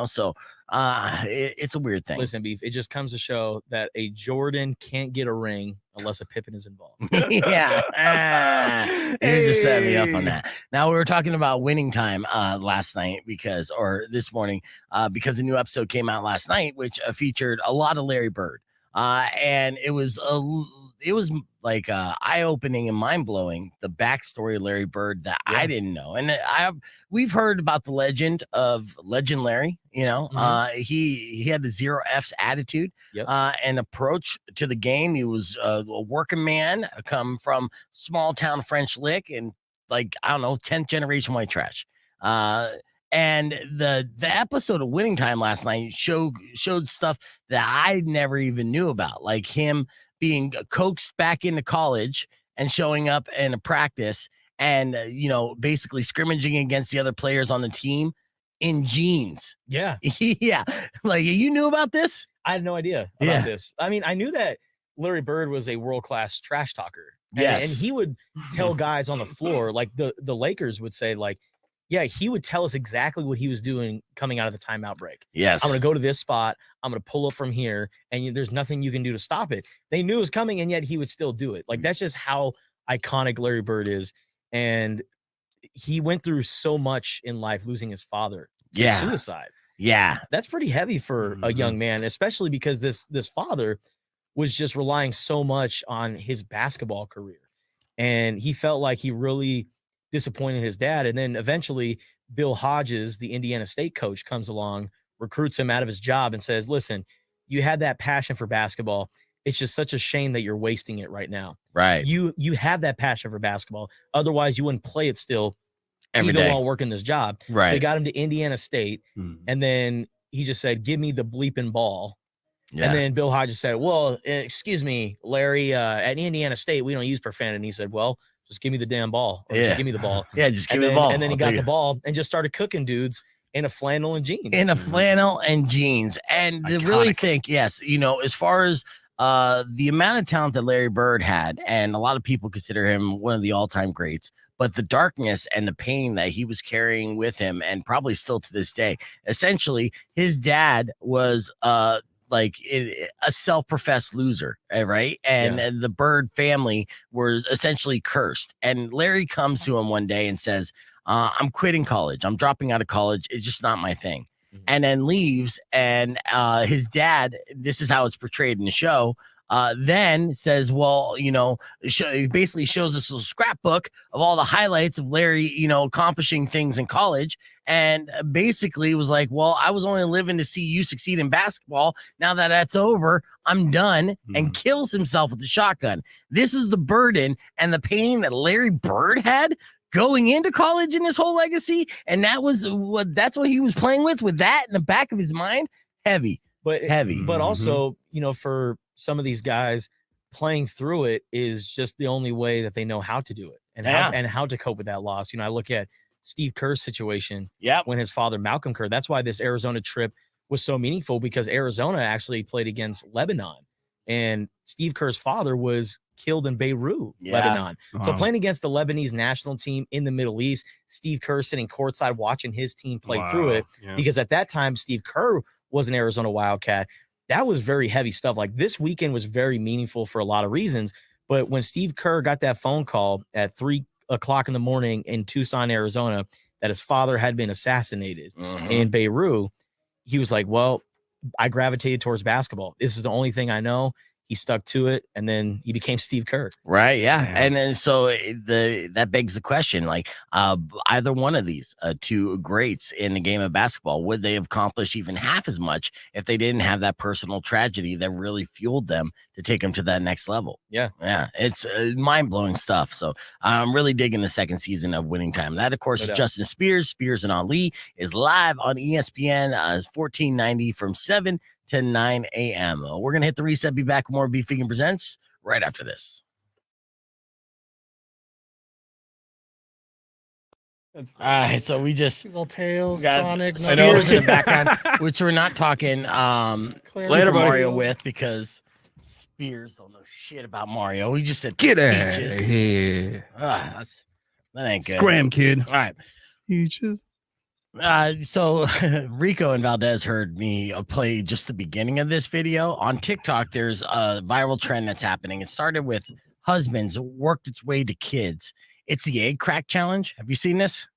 so it's a weird thing. Listen, Beef, it just comes to show that a Jordan can't get a ring unless a Pippen is involved. Yeah. You just set me up on that. Now, we were talking about winning time last night this morning because a new episode came out last night, which featured a lot of Larry Bird. And it was eye-opening and mind-blowing, the backstory of Larry Bird that I didn't know. And we've heard about the legend Larry. He had the 0 F's attitude and approach to the game. He was a working man, come from small town French Lick, and 10th generation white trash. And the episode of Winning Time last night showed stuff that I never even knew about, like him being coaxed back into college and showing up in a practice and, basically scrimmaging against the other players on the team in jeans. Yeah. Yeah. You knew about this? I had no idea about this. I mean, I knew that Larry Bird was a world-class trash talker. Yes. And he would tell guys on the floor, like the Lakers would say, he would tell us exactly what he was doing coming out of the timeout break. Yes. I'm going to go to this spot. I'm going to pull up from here. And there's nothing you can do to stop it. They knew it was coming, and yet he would still do it. That's just how iconic Larry Bird is. And he went through so much in life, losing his father to suicide. Yeah. That's pretty heavy for a young man, especially because this father was just relying so much on his basketball career. And he felt like he really disappointed his dad. And then eventually Bill Hodges, the Indiana State coach, comes along, recruits him out of his job and says, listen, you had that passion for basketball. It's just such a shame that you're wasting it right now. Right. You have that passion for basketball. Otherwise you wouldn't play it still every even day while working this job. Right. So he got him to Indiana State. And then he just said, give me the bleeping ball. Yeah. And then Bill Hodges said, well, excuse me, Larry, at Indiana State, we don't use profanity. And he said, well, just give me the damn ball. Or just give me the ball. Yeah, just give me the ball. And then he got the ball and just started cooking dudes in a flannel and jeans. In a flannel and jeans. And to really think, yes, as far as the amount of talent that Larry Bird had, and a lot of people consider him one of the all-time greats, but the darkness and the pain that he was carrying with him, and probably still to this day, essentially, his dad was a self-professed loser, right? And the Bird family were essentially cursed. And Larry comes to him one day and says, I'm quitting college. I'm dropping out of college. It's just not my thing. And then leaves. And his dad, this is how it's portrayed in the show, then says, well, basically shows us a scrapbook of all the highlights of Larry, accomplishing things in college. And basically was like, well, I was only living to see you succeed in basketball. Now that that's over, I'm done, and kills himself with the shotgun. This is the burden and the pain that Larry Bird had going into college in his whole legacy. And that's what he was playing with that in the back of his mind. Heavy. But also, for some of these guys, playing through it is just the only way that they know how to do it and how to cope with that loss. I look at Steve Kerr's situation when his father, Malcolm Kerr, that's why this Arizona trip was so meaningful, because Arizona actually played against Lebanon, and Steve Kerr's father was killed in Beirut, Lebanon. Wow. So playing against the Lebanese national team in the Middle East, Steve Kerr sitting courtside watching his team play through it, because at that time, Steve Kerr was an Arizona Wildcat. That was very heavy stuff. Like, this weekend was very meaningful for a lot of reasons. But when Steve Kerr got that phone call at 3 o'clock in the morning in Tucson, Arizona, that his father had been assassinated in Beirut, he was like, well, I gravitated towards basketball. This is the only thing I know. He stuck to it, and then he became Steve Kerr. Right, yeah. And then so that begs the question, like, either one of these two greats in the game of basketball, would they have accomplished even half as much if they didn't have that personal tragedy that really fueled them to take them to that next level? Yeah. It's mind-blowing stuff. So I'm really digging the second season of Winning Time. That, of course, is Justin Spears and Ali, is live on ESPN 1490 from 7 to 9 a.m. We're going to hit the reset, be back with more Beef Vegan Presents right after this. All right, so we just Little Tails, got Sonic, Spears in the background, which we're not talking Super Mario with, because Spears don't know shit about Mario. He just said, get out of here. That ain't good. Scram, kid. All right. Peaches. So Rico and Valdez heard me play just the beginning of this video. On TikTok, there's a viral trend that's happening. It started with husbands, worked its way to kids. It's the egg crack challenge. Have you seen this?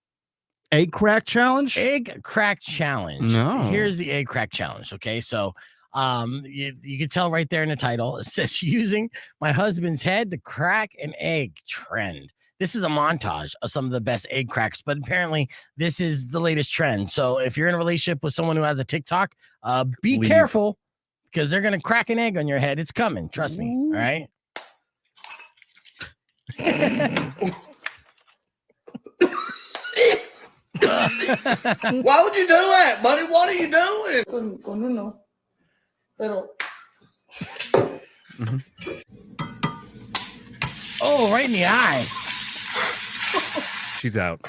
Egg crack challenge? Egg crack challenge. No. Here's the egg crack challenge. Okay, so you can tell right there in the title, it says using my husband's head to crack an egg trend. This is a montage of some of the best egg cracks, but apparently this is the latest trend. So if you're in a relationship with someone who has a TikTok, be careful, because they're going to crack an egg on your head. It's coming. Trust me. All right. Why would you do that, buddy? What are you doing? No. Pero... Oh, right in the eye. She's out.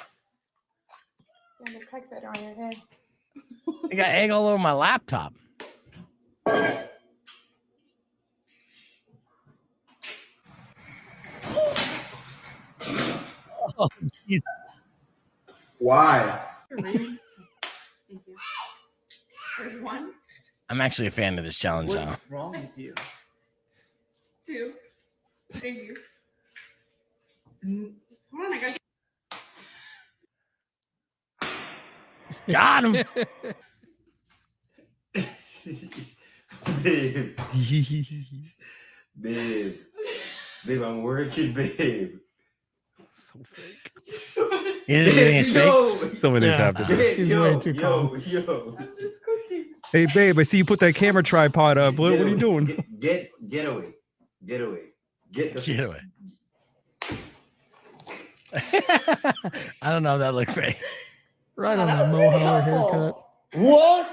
Yeah, the crack better on your head. I got egg all over my laptop. Oh, geez. Why? Thank you. There's 1. I'm actually a fan of this challenge now. What's wrong with you? 2. Thank you. Hold on, I gotta Got him. Babe. Babe, I'm working, babe. So fake. You didn't think it's fake? Someone is happening. Babe, He's way too calm. Yo. I'm just cooking. Hey, babe, I see you put that camera tripod up. What are you doing? Get away. Get away. Get away. I don't know if that looked fake. Right on that the was really mohawk helpful. haircut. What?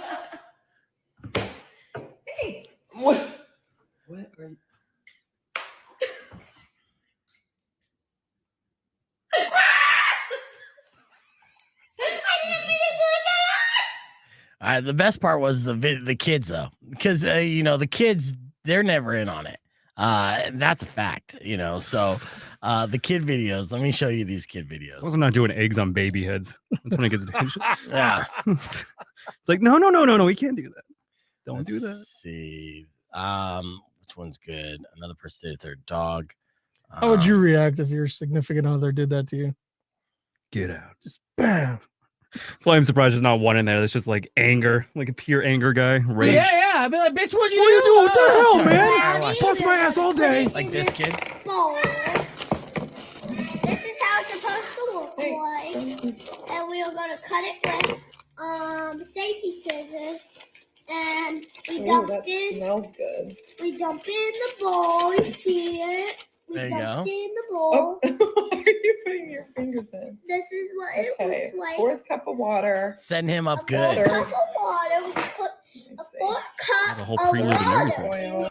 Thanks. What are you? I didn't mean to do that. The best part was the kids though, because the kids, they're never in on it. That's a fact, So the kid videos. Let me show you these kid videos. As long as I'm not doing eggs on baby heads. That's when it gets dangerous. Yeah. It's like no, we can't do that. Don't do that. Let's see. Which one's good? Another person did their dog. How would you react if your significant other did that to you? Get out. Just bam. That's why I'm surprised there's not one in there that's just like anger, like a pure anger guy. Rage. Yeah. I'd be like, bitch, what'd you do? you doing? What the hell, Yeah, man? watch Bust my ass all day. like this kid. This is how it's supposed to look like. And we are gonna cut it with safety scissors. And we dump it. Smells good. We dump it in the bowl. You see it? We There you dump go. it in the bowl. What are you putting your fingers in? This is what it Okay. looks like. Fourth cup of water. Setting him up A good. full cup of water. We put a full cup The whole of prelude and water everything. in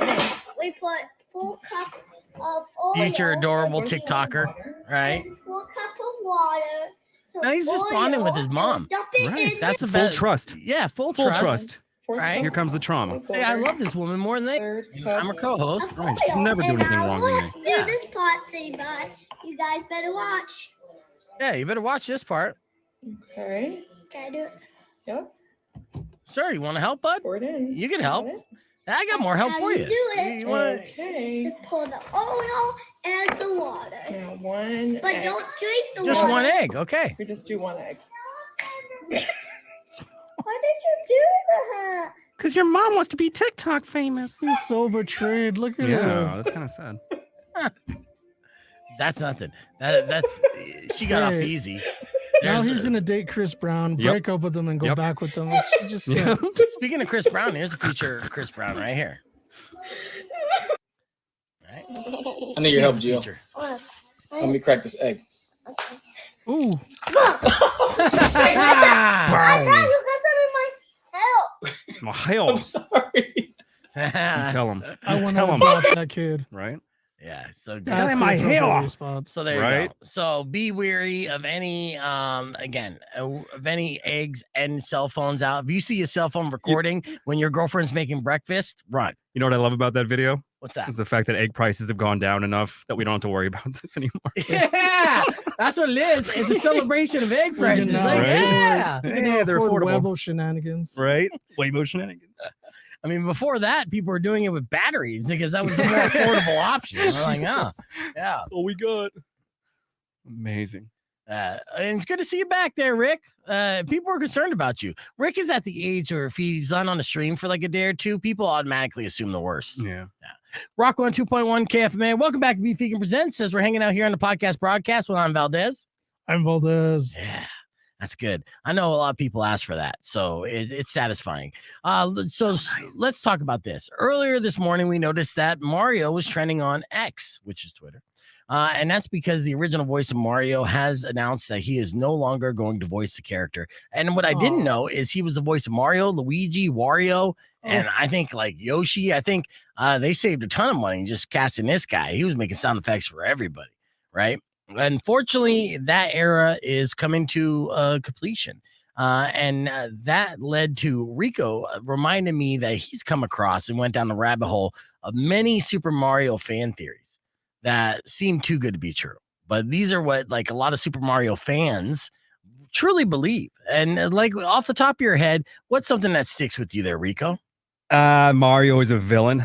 here. We put full cup of oil. Future adorable in TikToker, here. right? And full cup of water. So No, he's just bonding with his oil, mom. Dump it Right. in That's the Full best. trust. Yeah, full Full trust. trust. Fourth Right. cup Here comes the trauma. of Hey, I water. love this woman more than they. Third I'm her cup. co-host. of Right. oil. Never do And anything I wrong with want me. to do this part thing, but you guys better watch. Yeah, you better watch this part. Okay. Can I do it? Yep. Sure, you want to help, bud? Pour it in. You can help. Got it? I got more help How for you you. do it? You want? Okay. You pour the oil and the water. Now one But egg. don't drink the Just water. one egg, okay. We just do one egg. Why did you do that? Because your mom wants to be TikTok famous. He's so betrayed. Look at Yeah, him. that's kind of sad. That's nothing. That's she got off Hey. easy. Now There's he's a- gonna date Chris Brown, Yep. break up with him, and go Yep. back with them. Like she just said. Yeah. Speaking of Chris Brown, here's a future Chris Brown right here. Right? I need your help, He's the Gio. future. Let me crack this egg. Ooh. I thought you got some in my help. Well, hell, I'm sorry. you tell him. I want Tell to him. adopt that kid. Right? Yeah, so That's in the my appropriate hair. response. So there you Right. go. So be weary of any again of any eggs and cell phones out. If you see a cell phone recording when your girlfriend's making breakfast, run. You know what I love about that video? What's that? Is the fact that egg prices have gone down enough that we don't have to worry about this anymore. Yeah, that's what it is. It's a celebration of egg prices. now Like, afford- yeah. You can Yeah, now they're afford affordable. Webble shenanigans. Right? Weibo shenanigans. I mean, before that, people were doing it with batteries because that was the more affordable option. We're like, oh, yeah. Oh, we got. Amazing. And it's good to see you back there, Rick. People are concerned about you. Rick is at the age where if he's on the stream for like a day or two, people automatically assume the worst. Yeah. Rock 102.1 KFMA. Welcome back to Beef Vegan Presents. As we're hanging out here on the podcast broadcast with I'm Valdez. I'm Valdez. Yeah, that's good. I know a lot of people ask for that, so it's satisfying. Let's talk about this. Earlier this morning, we noticed that Mario was trending on X, which is Twitter. And that's because the original voice of Mario has announced that he is no longer going to voice the character. And what I didn't know is he was the voice of Mario, Luigi, Wario, and I think like Yoshi. I think they saved a ton of money just casting this guy. He was making sound effects for everybody, right? Unfortunately, that era is coming to completion. And that led to Rico reminding me that he's come across and went down the rabbit hole of many Super Mario fan theories that seem too good to be true. But these are what like a lot of Super Mario fans truly believe. And like off the top of your head, what's something that sticks with you there, Rico? Mario is a villain.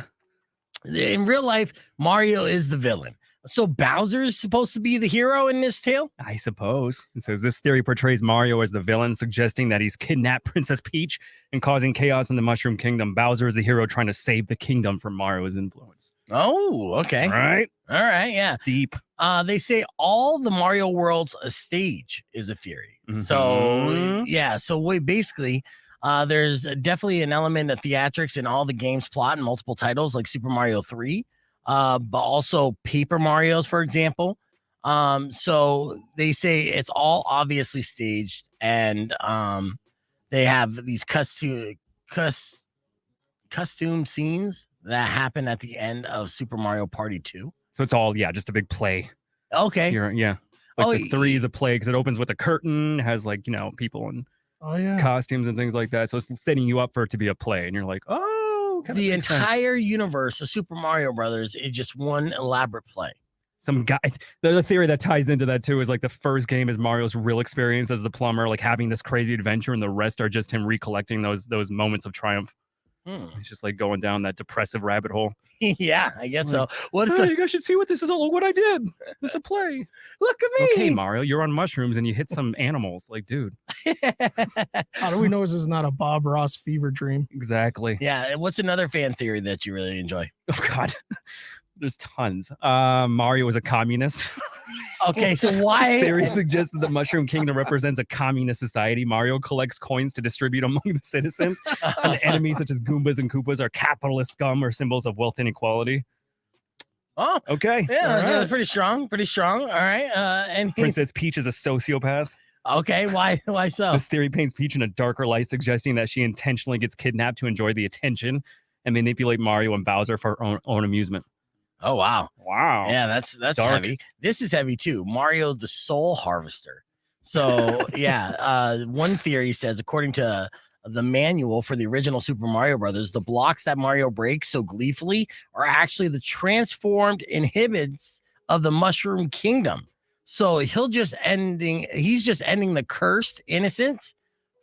In real life, Mario is the villain. So Bowser is supposed to be the hero in this tale? I suppose. It says this theory portrays Mario as the villain, suggesting that he's kidnapped Princess Peach and causing chaos in the Mushroom Kingdom. Bowser is the hero trying to save the kingdom from Mario's influence. Oh, okay. Right? All right, yeah. Deep. They say all the Mario worlds a stage is a theory. So Mhm. yeah, so wait, basically, there's definitely an element of theatrics in all the game's plot and multiple titles like Super Mario 3, but also Paper Mario's, for example. So they say it's all obviously staged, and they have these costume scenes that happen at the end of Super Mario Party 2. So it's all, yeah, just a big play. Okay. Yeah. Like Oh, the 3 is a play because it opens with a curtain, has like, people and Oh yeah. costumes and things like that. So it's setting you up for it to be a play, and you're like, oh, kinda The makes sense. entire universe of Super Mario Brothers is just one elaborate play. Some guy, the theory that ties into that too is like the first game is Mario's real experience as the plumber, like having this crazy adventure, and the rest are just him recollecting those moments of triumph. It's just like going down that depressive rabbit hole. Yeah, I guess so. Like, What's hey, you guys should see what this is all. Look what I did. It's a play. Look at me. Okay, Mario, you're on mushrooms and you hit some animals. Like, dude. How do we know this is not a Bob Ross fever dream? Exactly. Yeah. What's another fan theory that you really enjoy? Oh God. There's tons. Mario was a communist. Okay, so why? This theory suggests that the Mushroom Kingdom represents a communist society. Mario collects coins to distribute among the citizens. And the enemies, such as Goombas and Koopas, are capitalist scum or symbols of wealth inequality. Oh, okay. Yeah, that was pretty strong. Pretty strong. All right. And Princess Peach is a sociopath. Okay, why so? This theory paints Peach in a darker light, suggesting that she intentionally gets kidnapped to enjoy the attention and manipulate Mario and Bowser for her own amusement. Oh wow. Wow. Yeah, that's Dark. heavy. This is heavy too. Mario the Soul Harvester. So yeah, one theory says, according to the manual for the original Super Mario Brothers, the blocks that Mario breaks so gleefully are actually the transformed inhibits of the Mushroom Kingdom. So he's just ending the cursed innocence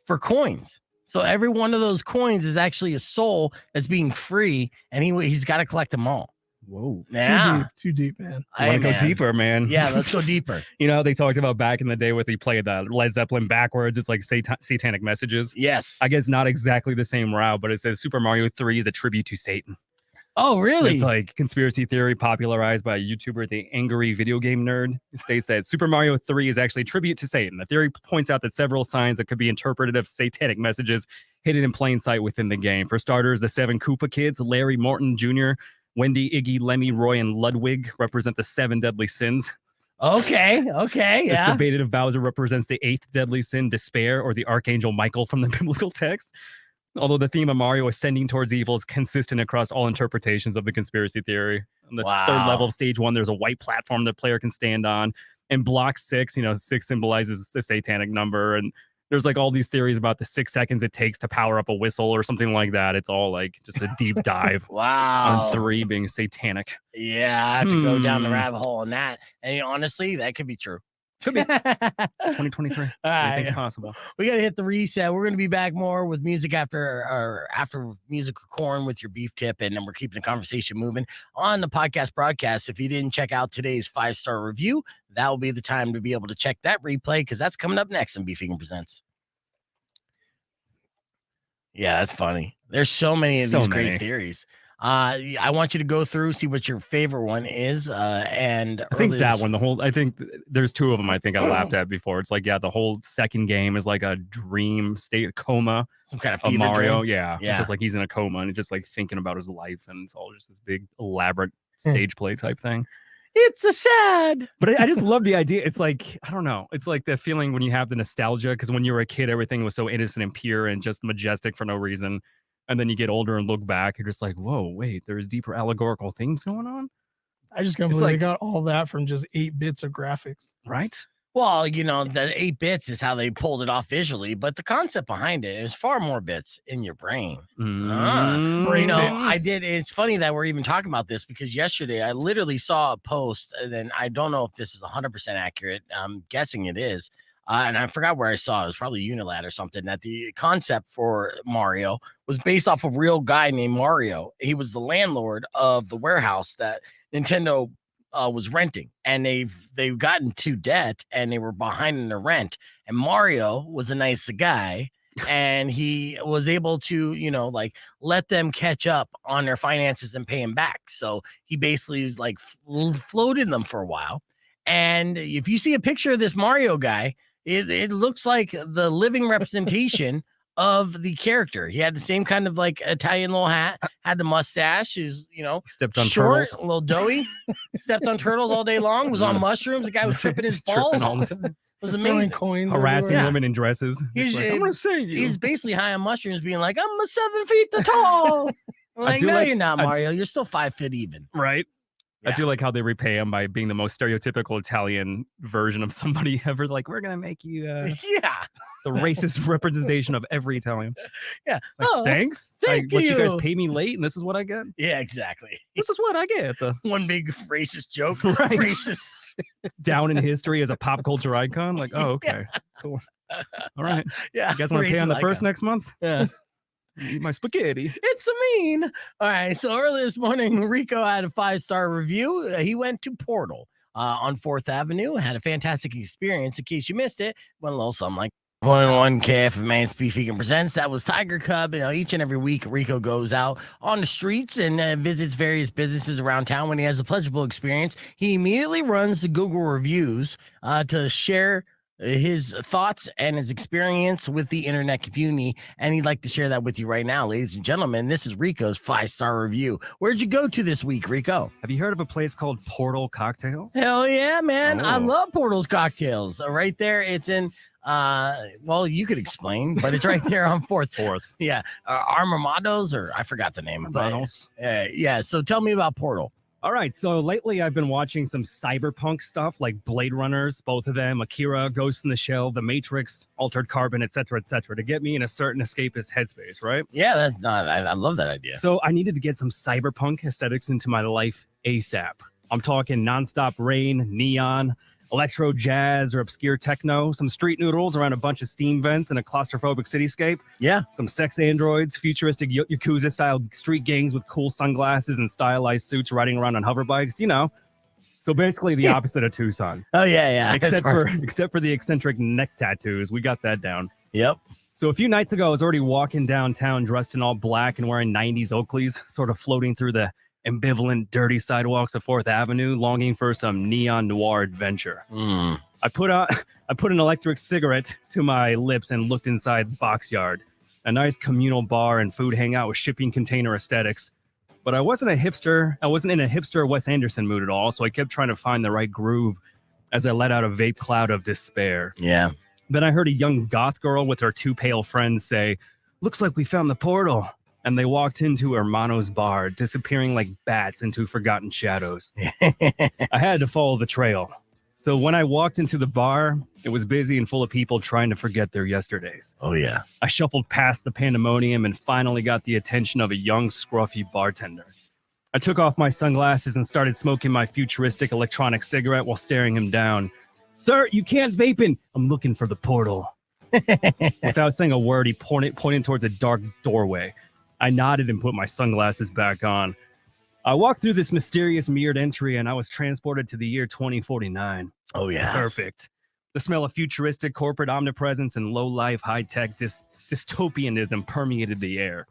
for coins. So every one of those coins is actually a soul that's being free, and he's got to collect them all. Whoa. Yeah. Too deep, man. I want to go deeper, man. Yeah, let's go deeper. You know, they talked about back in the day where they played the Led Zeppelin backwards. It's like satanic messages. Yes. I guess not exactly the same route, but it says Super Mario 3 is a tribute to Satan. Oh, really? It's like conspiracy theory popularized by a YouTuber, the Angry Video Game Nerd. It states that Super Mario 3 is actually a tribute to Satan. The theory points out that several signs that could be interpreted as satanic messages hidden in plain sight within the game. For starters, the 7 Koopa kids, Larry, Morton Jr., Wendy, Iggy, Lemmy, Roy, and Ludwig represent the 7 deadly sins. Okay. It's debated if Bowser represents the 8th deadly sin, despair, or the Archangel Michael from the biblical text. Although the theme of Mario ascending towards evil is consistent across all interpretations of the conspiracy theory. On the third level of stage 1, there's a white platform the player can stand on. And block 6, 6 symbolizes a satanic number. And there's like all these theories about the 6 seconds it takes to power up a whistle or something like that. It's all like just a deep dive. Wow. On 3 being satanic. Yeah, I have to go down the rabbit hole on that. And honestly, that could be true. Could be. 2023. All right. Anything's possible. We got to hit the reset. We're going to be back more with music after music corn with your beef tip. And then we're keeping the conversation moving on the podcast broadcast. If you didn't check out today's 5-star review, that will be the time to be able to check that replay, because that's coming up next on Beefing Presents. Yeah, that's funny. There's so many of these great theories. I want you to go through, see what your favorite one is. And I think that one, I think there's 2 of them I think I laughed at before. It's like, yeah, the whole second game is like a dream state, coma. Some kind of fever Mario. dream. Yeah. It's just like he's in a coma and it's just like thinking about his life. And it's all just this big, elaborate stage play type thing. It's a sad. But I just love the idea. It's like, I don't know. It's like the feeling when you have the nostalgia, because when you were a kid, everything was so innocent and pure and just majestic for no reason. And then you get older and look back, you're just like, whoa, wait, there's deeper allegorical things going on. I just can't believe they got all that from just 8 bits of graphics. Right? Well, the 8 bits is how they pulled it off visually, but the concept behind it is far more bits in your brain. Brain bits. It's funny that we're even talking about this, because yesterday I literally saw a post, and then I don't know if this is 100% accurate. I'm guessing it is. And I forgot where I saw it. It was probably Unilat or something, that the concept for Mario was based off a real guy named Mario. He was the landlord of the warehouse that Nintendo was renting, and they've gotten into debt and they were behind in the rent. And Mario was a nice guy, and he was able to, let them catch up on their finances and pay him back. So he basically is like floated them for a while. And if you see a picture of this Mario guy, it looks like the living representation of the character. He had the same kind of like Italian little hat, had the mustache, is stepped on short, turtles, a little doughy, stepped on turtles all day long, was on mushrooms. The guy was tripping his balls. Tripping all the time. It was amazing. Coins harassing women in dresses. He's, like, I'm gonna save you. He's basically high on mushrooms, being like, I'm 7 feet tall. I'm like, no, you're not, Mario. You're still 5 feet even. Right. I do like how they repay him by being the most stereotypical Italian version of somebody ever. Like, we're gonna make you the racist representation of every Italian. Yeah. Like, thanks. Thank What you guys you. pay me late, and this is what I get. Yeah, exactly. This is what I get. The One big racist joke. Right. Racist. down in history as a pop culture icon. Like, oh, okay, cool. All right. Yeah. You guys want to pay on the racist first icon. next month? Yeah. Eat my spaghetti. It's a mean. All right. So early this morning, Rico had a 5-star review. He went to Portal on 4th Avenue, had a fantastic experience. In case you missed it, went a little something like 0.1 KFMA Beef Vegan Presents. That was Tiger Cub. Each and every week, Rico goes out on the streets and visits various businesses around town. When he has a pleasurable experience, he immediately runs to Google reviews to share his thoughts and his experience with the internet community, and he'd like to share that with you right now, ladies and gentlemen. This is Rico's 5-star review. Where'd you go to this week, Rico? Have you heard of a place called Portal Cocktails? Hell yeah, man. I Oh. love Portal's cocktails. Right there, it's in well, you could explain, but it's right there on 4th. Yeah, Armamados, or I forgot the name. Armados. Yeah, so tell me about Portal. All right, so lately I've been watching some cyberpunk stuff like Blade Runners, both of them, Akira, Ghost in the Shell, The Matrix, Altered Carbon, etc., to get me in a certain escapist headspace, right? Yeah, that's not. I love that idea. So I needed to get some cyberpunk aesthetics into my life ASAP. I'm talking nonstop rain, neon, electro jazz or obscure techno, some street noodles around a bunch of steam vents and a claustrophobic cityscape. Yeah. Some sex androids, futuristic Yakuza style street gangs with cool sunglasses and stylized suits riding around on hoverbikes, So basically the opposite of Tucson. Oh yeah. Except for the eccentric neck tattoos. We got that down. Yep. So a few nights ago, I was already walking downtown dressed in all black and wearing 90s Oakleys, sort of floating through the ambivalent, dirty sidewalks of 4th Avenue, longing for some neon noir adventure. I put an electric cigarette to my lips and looked inside Box Yard, a nice communal bar and food hangout with shipping container aesthetics. But I wasn't in a hipster Wes Anderson mood at all, so I kept trying to find the right groove as I let out a vape cloud of despair. Yeah. Then I heard a young goth girl with her 2 pale friends say, "Looks like we found the portal." And they walked into Hermano's bar, disappearing like bats into forgotten shadows. I had to follow the trail. So when I walked into the bar, it was busy and full of people trying to forget their yesterdays. Oh, yeah. I shuffled past the pandemonium and finally got the attention of a young, scruffy bartender. I took off my sunglasses and started smoking my futuristic electronic cigarette while staring him down. "Sir, you can't vape in. I'm looking for the portal." Without saying a word, he pointed towards a dark doorway. I nodded and put my sunglasses back on. I walked through this mysterious mirrored entry and I was transported to the year 2049. Oh, yeah. Perfect. The smell of futuristic corporate omnipresence and low-life, high-tech dystopianism permeated the air.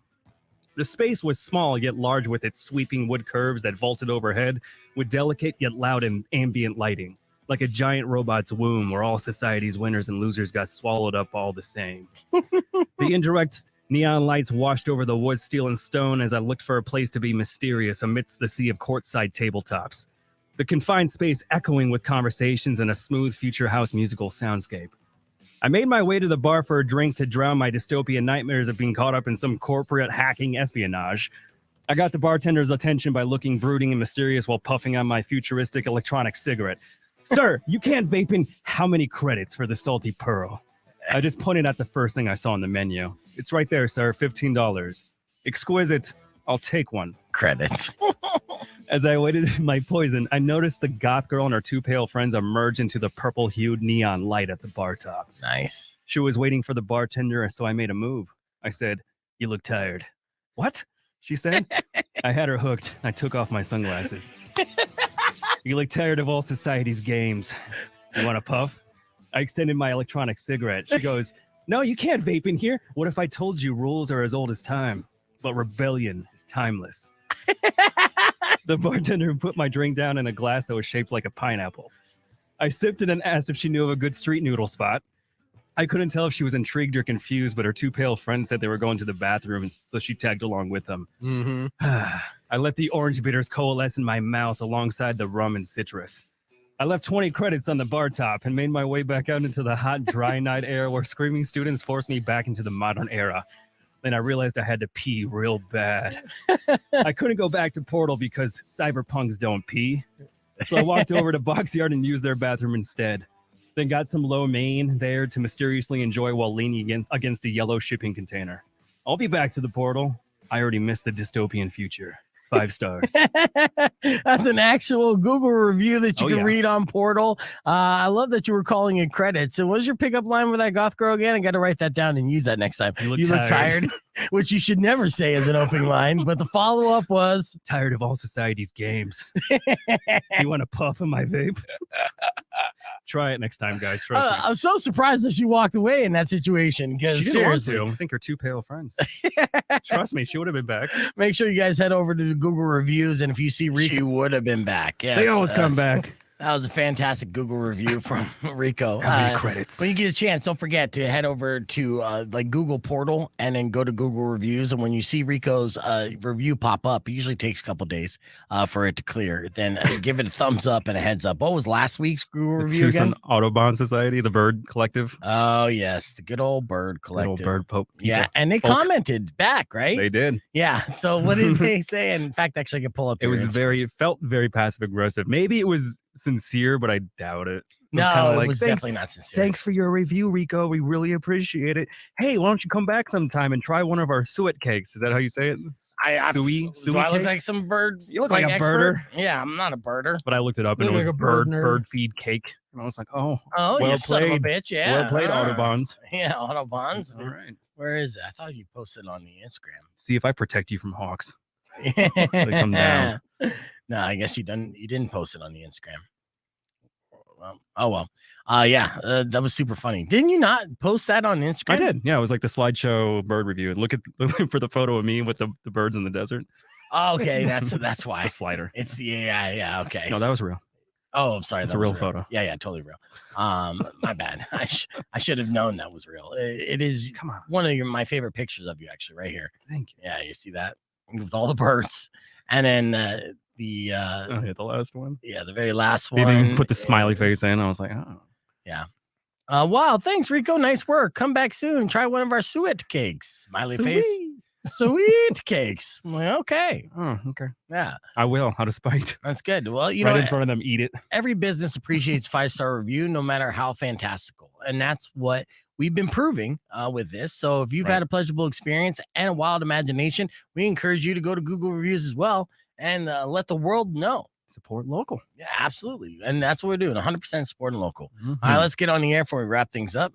The space was small yet large with its sweeping wood curves that vaulted overhead with delicate yet loud and ambient lighting, like a giant robot's womb where all society's winners and losers got swallowed up all the same. The indirect neon lights washed over the wood, steel, and stone as I looked for a place to be mysterious amidst the sea of courtside tabletops. The confined space echoing with conversations and a smooth future house musical soundscape. I made my way to the bar for a drink to drown my dystopian nightmares of being caught up in some corporate hacking espionage. I got the bartender's attention by looking brooding and mysterious while puffing on my futuristic electronic cigarette. "Sir, you can't vape in. How many credits for the salty pearl?" I just pointed at the first thing I saw on the menu. "It's right there, sir. $15. Exquisite. I'll take one." Credits. As I waited my poison, I noticed the goth girl and her 2 pale friends emerge into the purple-hued neon light at the bar top. Nice. She was waiting for the bartender, so I made a move. I said, "You look tired." "What?" she said. I had her hooked. I took off my sunglasses. "You look tired of all society's games. You want a puff?" I extended my electronic cigarette. She goes, "No, you can't vape in here. What if I told you rules are as old as time, but rebellion is timeless?" The bartender put my drink down in a glass that was shaped like a pineapple. I sipped it and asked if she knew of a good street noodle spot. I couldn't tell if she was intrigued or confused, but her 2 pale friends said they were going to the bathroom, so she tagged along with them. I let the orange bitters coalesce in my mouth alongside the rum and citrus. I left 20 credits on the bar top and made my way back out into the hot, dry night air where screaming students forced me back into the modern era. Then I realized I had to pee real bad. I couldn't go back to Portal because cyberpunks don't pee. So I walked over to Boxyard and used their bathroom instead. Then got some lo mein there to mysteriously enjoy while leaning against a yellow shipping container. I'll be back to the Portal. I already missed the dystopian future. 5 stars. That's an actual Google review that you can read on Portal. I love that you were calling it credits. So what was your pickup line with that goth girl again? I got to write that down and use that next time. You look tired. Which you should never say as an opening line. But the follow-up was... Tired of all society's games. You want to puff in my vape? Try it next time, guys. Trust me. I'm so surprised that she walked away in that situation. Because She didn't want to. I think her 2 pale friends. Trust me, she would have been back. Make sure you guys head over to the Google reviews, and if you see Rico, she would have been back. Yes, they always come back. That was a fantastic Google review from Rico. How many credits? When you get a chance, don't forget to head over to like Google Portal and then go to Google Reviews. And when you see Rico's review pop up, it usually takes a couple days for it to clear. Then give it a thumbs up and a heads up. What was last week's Google review Tucson again? Audubon Society, the Bird Collective. Oh yes, the good old Bird Collective. Good old Bird Pope. Yeah, and they commented back, right? They did. Yeah. So what did they say? And in fact, actually, I can pull up. It felt very passive aggressive. Maybe it was sincere, but I doubt it. It was definitely not sincere. Thanks for your review, Rico. We really appreciate it. Hey, why don't you come back sometime and try one of our suet cakes? Is that how you say it? Suey Do I look cakes? like some bird? You look like a birder. Yeah, I'm not a birder. But I looked it up and it Look was like a bird nerd. bird feed cake. And I was like, oh, Oh, well you son of a played. bitch. Yeah. Well played, Autobahns. Yeah, Autobahns. All right. Where is it? I thought you posted on the Instagram. See if I protect you from hawks. They come down. No, I guess you didn't post it on the Instagram. Oh well. That was super funny. Didn't you not post that on Instagram? I did. Yeah, it was like the slideshow bird review. And look for the photo of me with the birds in the desert. Oh, okay, that's why. It's a slider. It's the AI. Yeah, okay. No, that was real. Oh, I'm sorry. It's that a real was photo. Yeah, totally real. My bad. I should have known that was real. It is. Come on. One of my favorite pictures of you, actually, right here. Thank you. Yeah, you see that with all the birds, and then the last one. Yeah, the very last They one. didn't put the smiley face in. I was like, oh. Yeah. Wow. Thanks, Rico. Nice work. Come back soon. Try one of our suet cakes. Smiley face. Sweet cakes. I'm like, okay. Oh, okay. Yeah. I will, out of spite. That's good. Well, you right know, in front of them, eat it. every business appreciates 5-star review, no matter how fantastical. And that's what we've been proving with this. So if you've had a pleasurable experience and a wild imagination, we encourage you to go to Google Reviews as well and let the world know. Support local. Yeah, absolutely. And that's what we're doing. 100% supporting local. Mm-hmm. All right, let's get on the air before we wrap things up.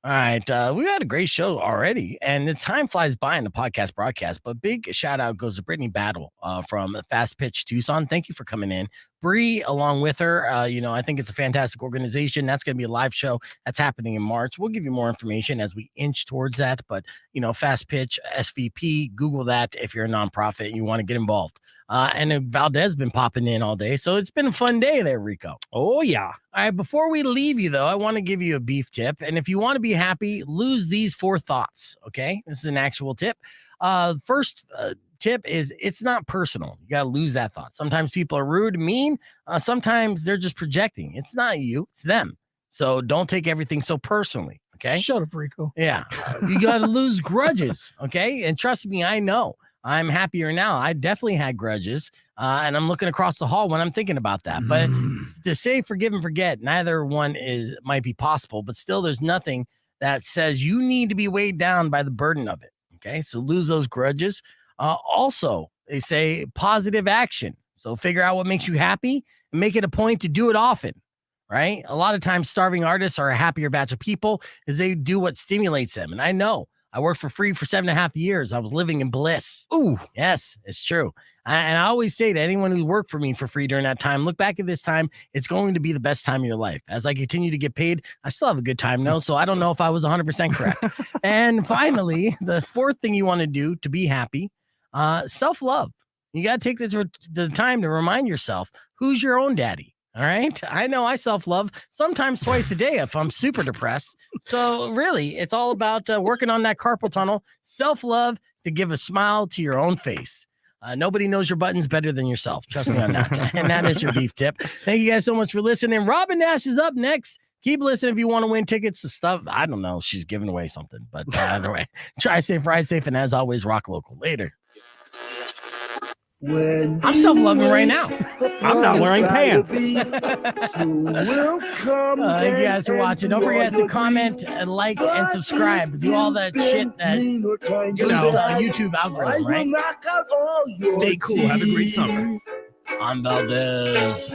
All right, we had a great show already, and the time flies by in the podcast broadcast, but big shout out goes to Brittany Battle from Fast Pitch Tucson. Thank you for coming in. Bree, along with her, I think it's a fantastic organization. That's going to be a live show that's happening in March. We'll give you more information as we inch towards that, but, Fast Pitch, SVP, Google that if you're a nonprofit and you want to get involved. And Valdez been popping in all day, so it's been a fun day there, Rico. Oh, yeah. All right, before we leave you, though, I want to give you a beef tip. And if you want to be happy, lose these 4 thoughts, okay? This is an actual tip. First tip is it's not personal. You got to lose that thought. Sometimes people are rude, mean. Sometimes they're just projecting. It's not you, it's them. So don't take everything so personally, okay? Shut up, Rico. Yeah, you got to lose grudges, okay? And trust me, I know. I'm happier now. I definitely had grudges, and I'm looking across the hall when I'm thinking about that. But to say forgive and forget, neither one might be possible, but still there's nothing that says you need to be weighed down by the burden of it, okay? So lose those grudges. Also, they say positive action. So figure out what makes you happy and make it a point to do it often, right? A lot of times starving artists are a happier batch of people because they do what stimulates them. And I know. I worked for free for 7.5 years. I was living in bliss. Ooh, yes, it's true. And I always say to anyone who worked for me for free during that time, look back at this time. It's going to be the best time of your life. As I continue to get paid, I still have a good time now. So I don't know if I was 100% correct. And finally, the 4th thing you want to do to be happy, self-love. You got to take the time to remind yourself who's your own daddy. All right. I know I self-love sometimes twice a day if I'm super depressed. So really, it's all about working on that carpal tunnel, self-love to give a smile to your own face. Nobody knows your buttons better than yourself. Trust me on that. And that is your beef tip. Thank you guys so much for listening. Robin Nash is up next. Keep listening if you want to win tickets to stuff. I don't know. She's giving away something, but either way, try safe, ride safe, and as always, rock local. Later. I'm self-loving right now. I'm not wearing pants. Thank you guys for watching. Don't forget to comment and like and subscribe. Do all that shit that YouTube algorithm, right? Stay cool. Have a great summer. I'm Valdez.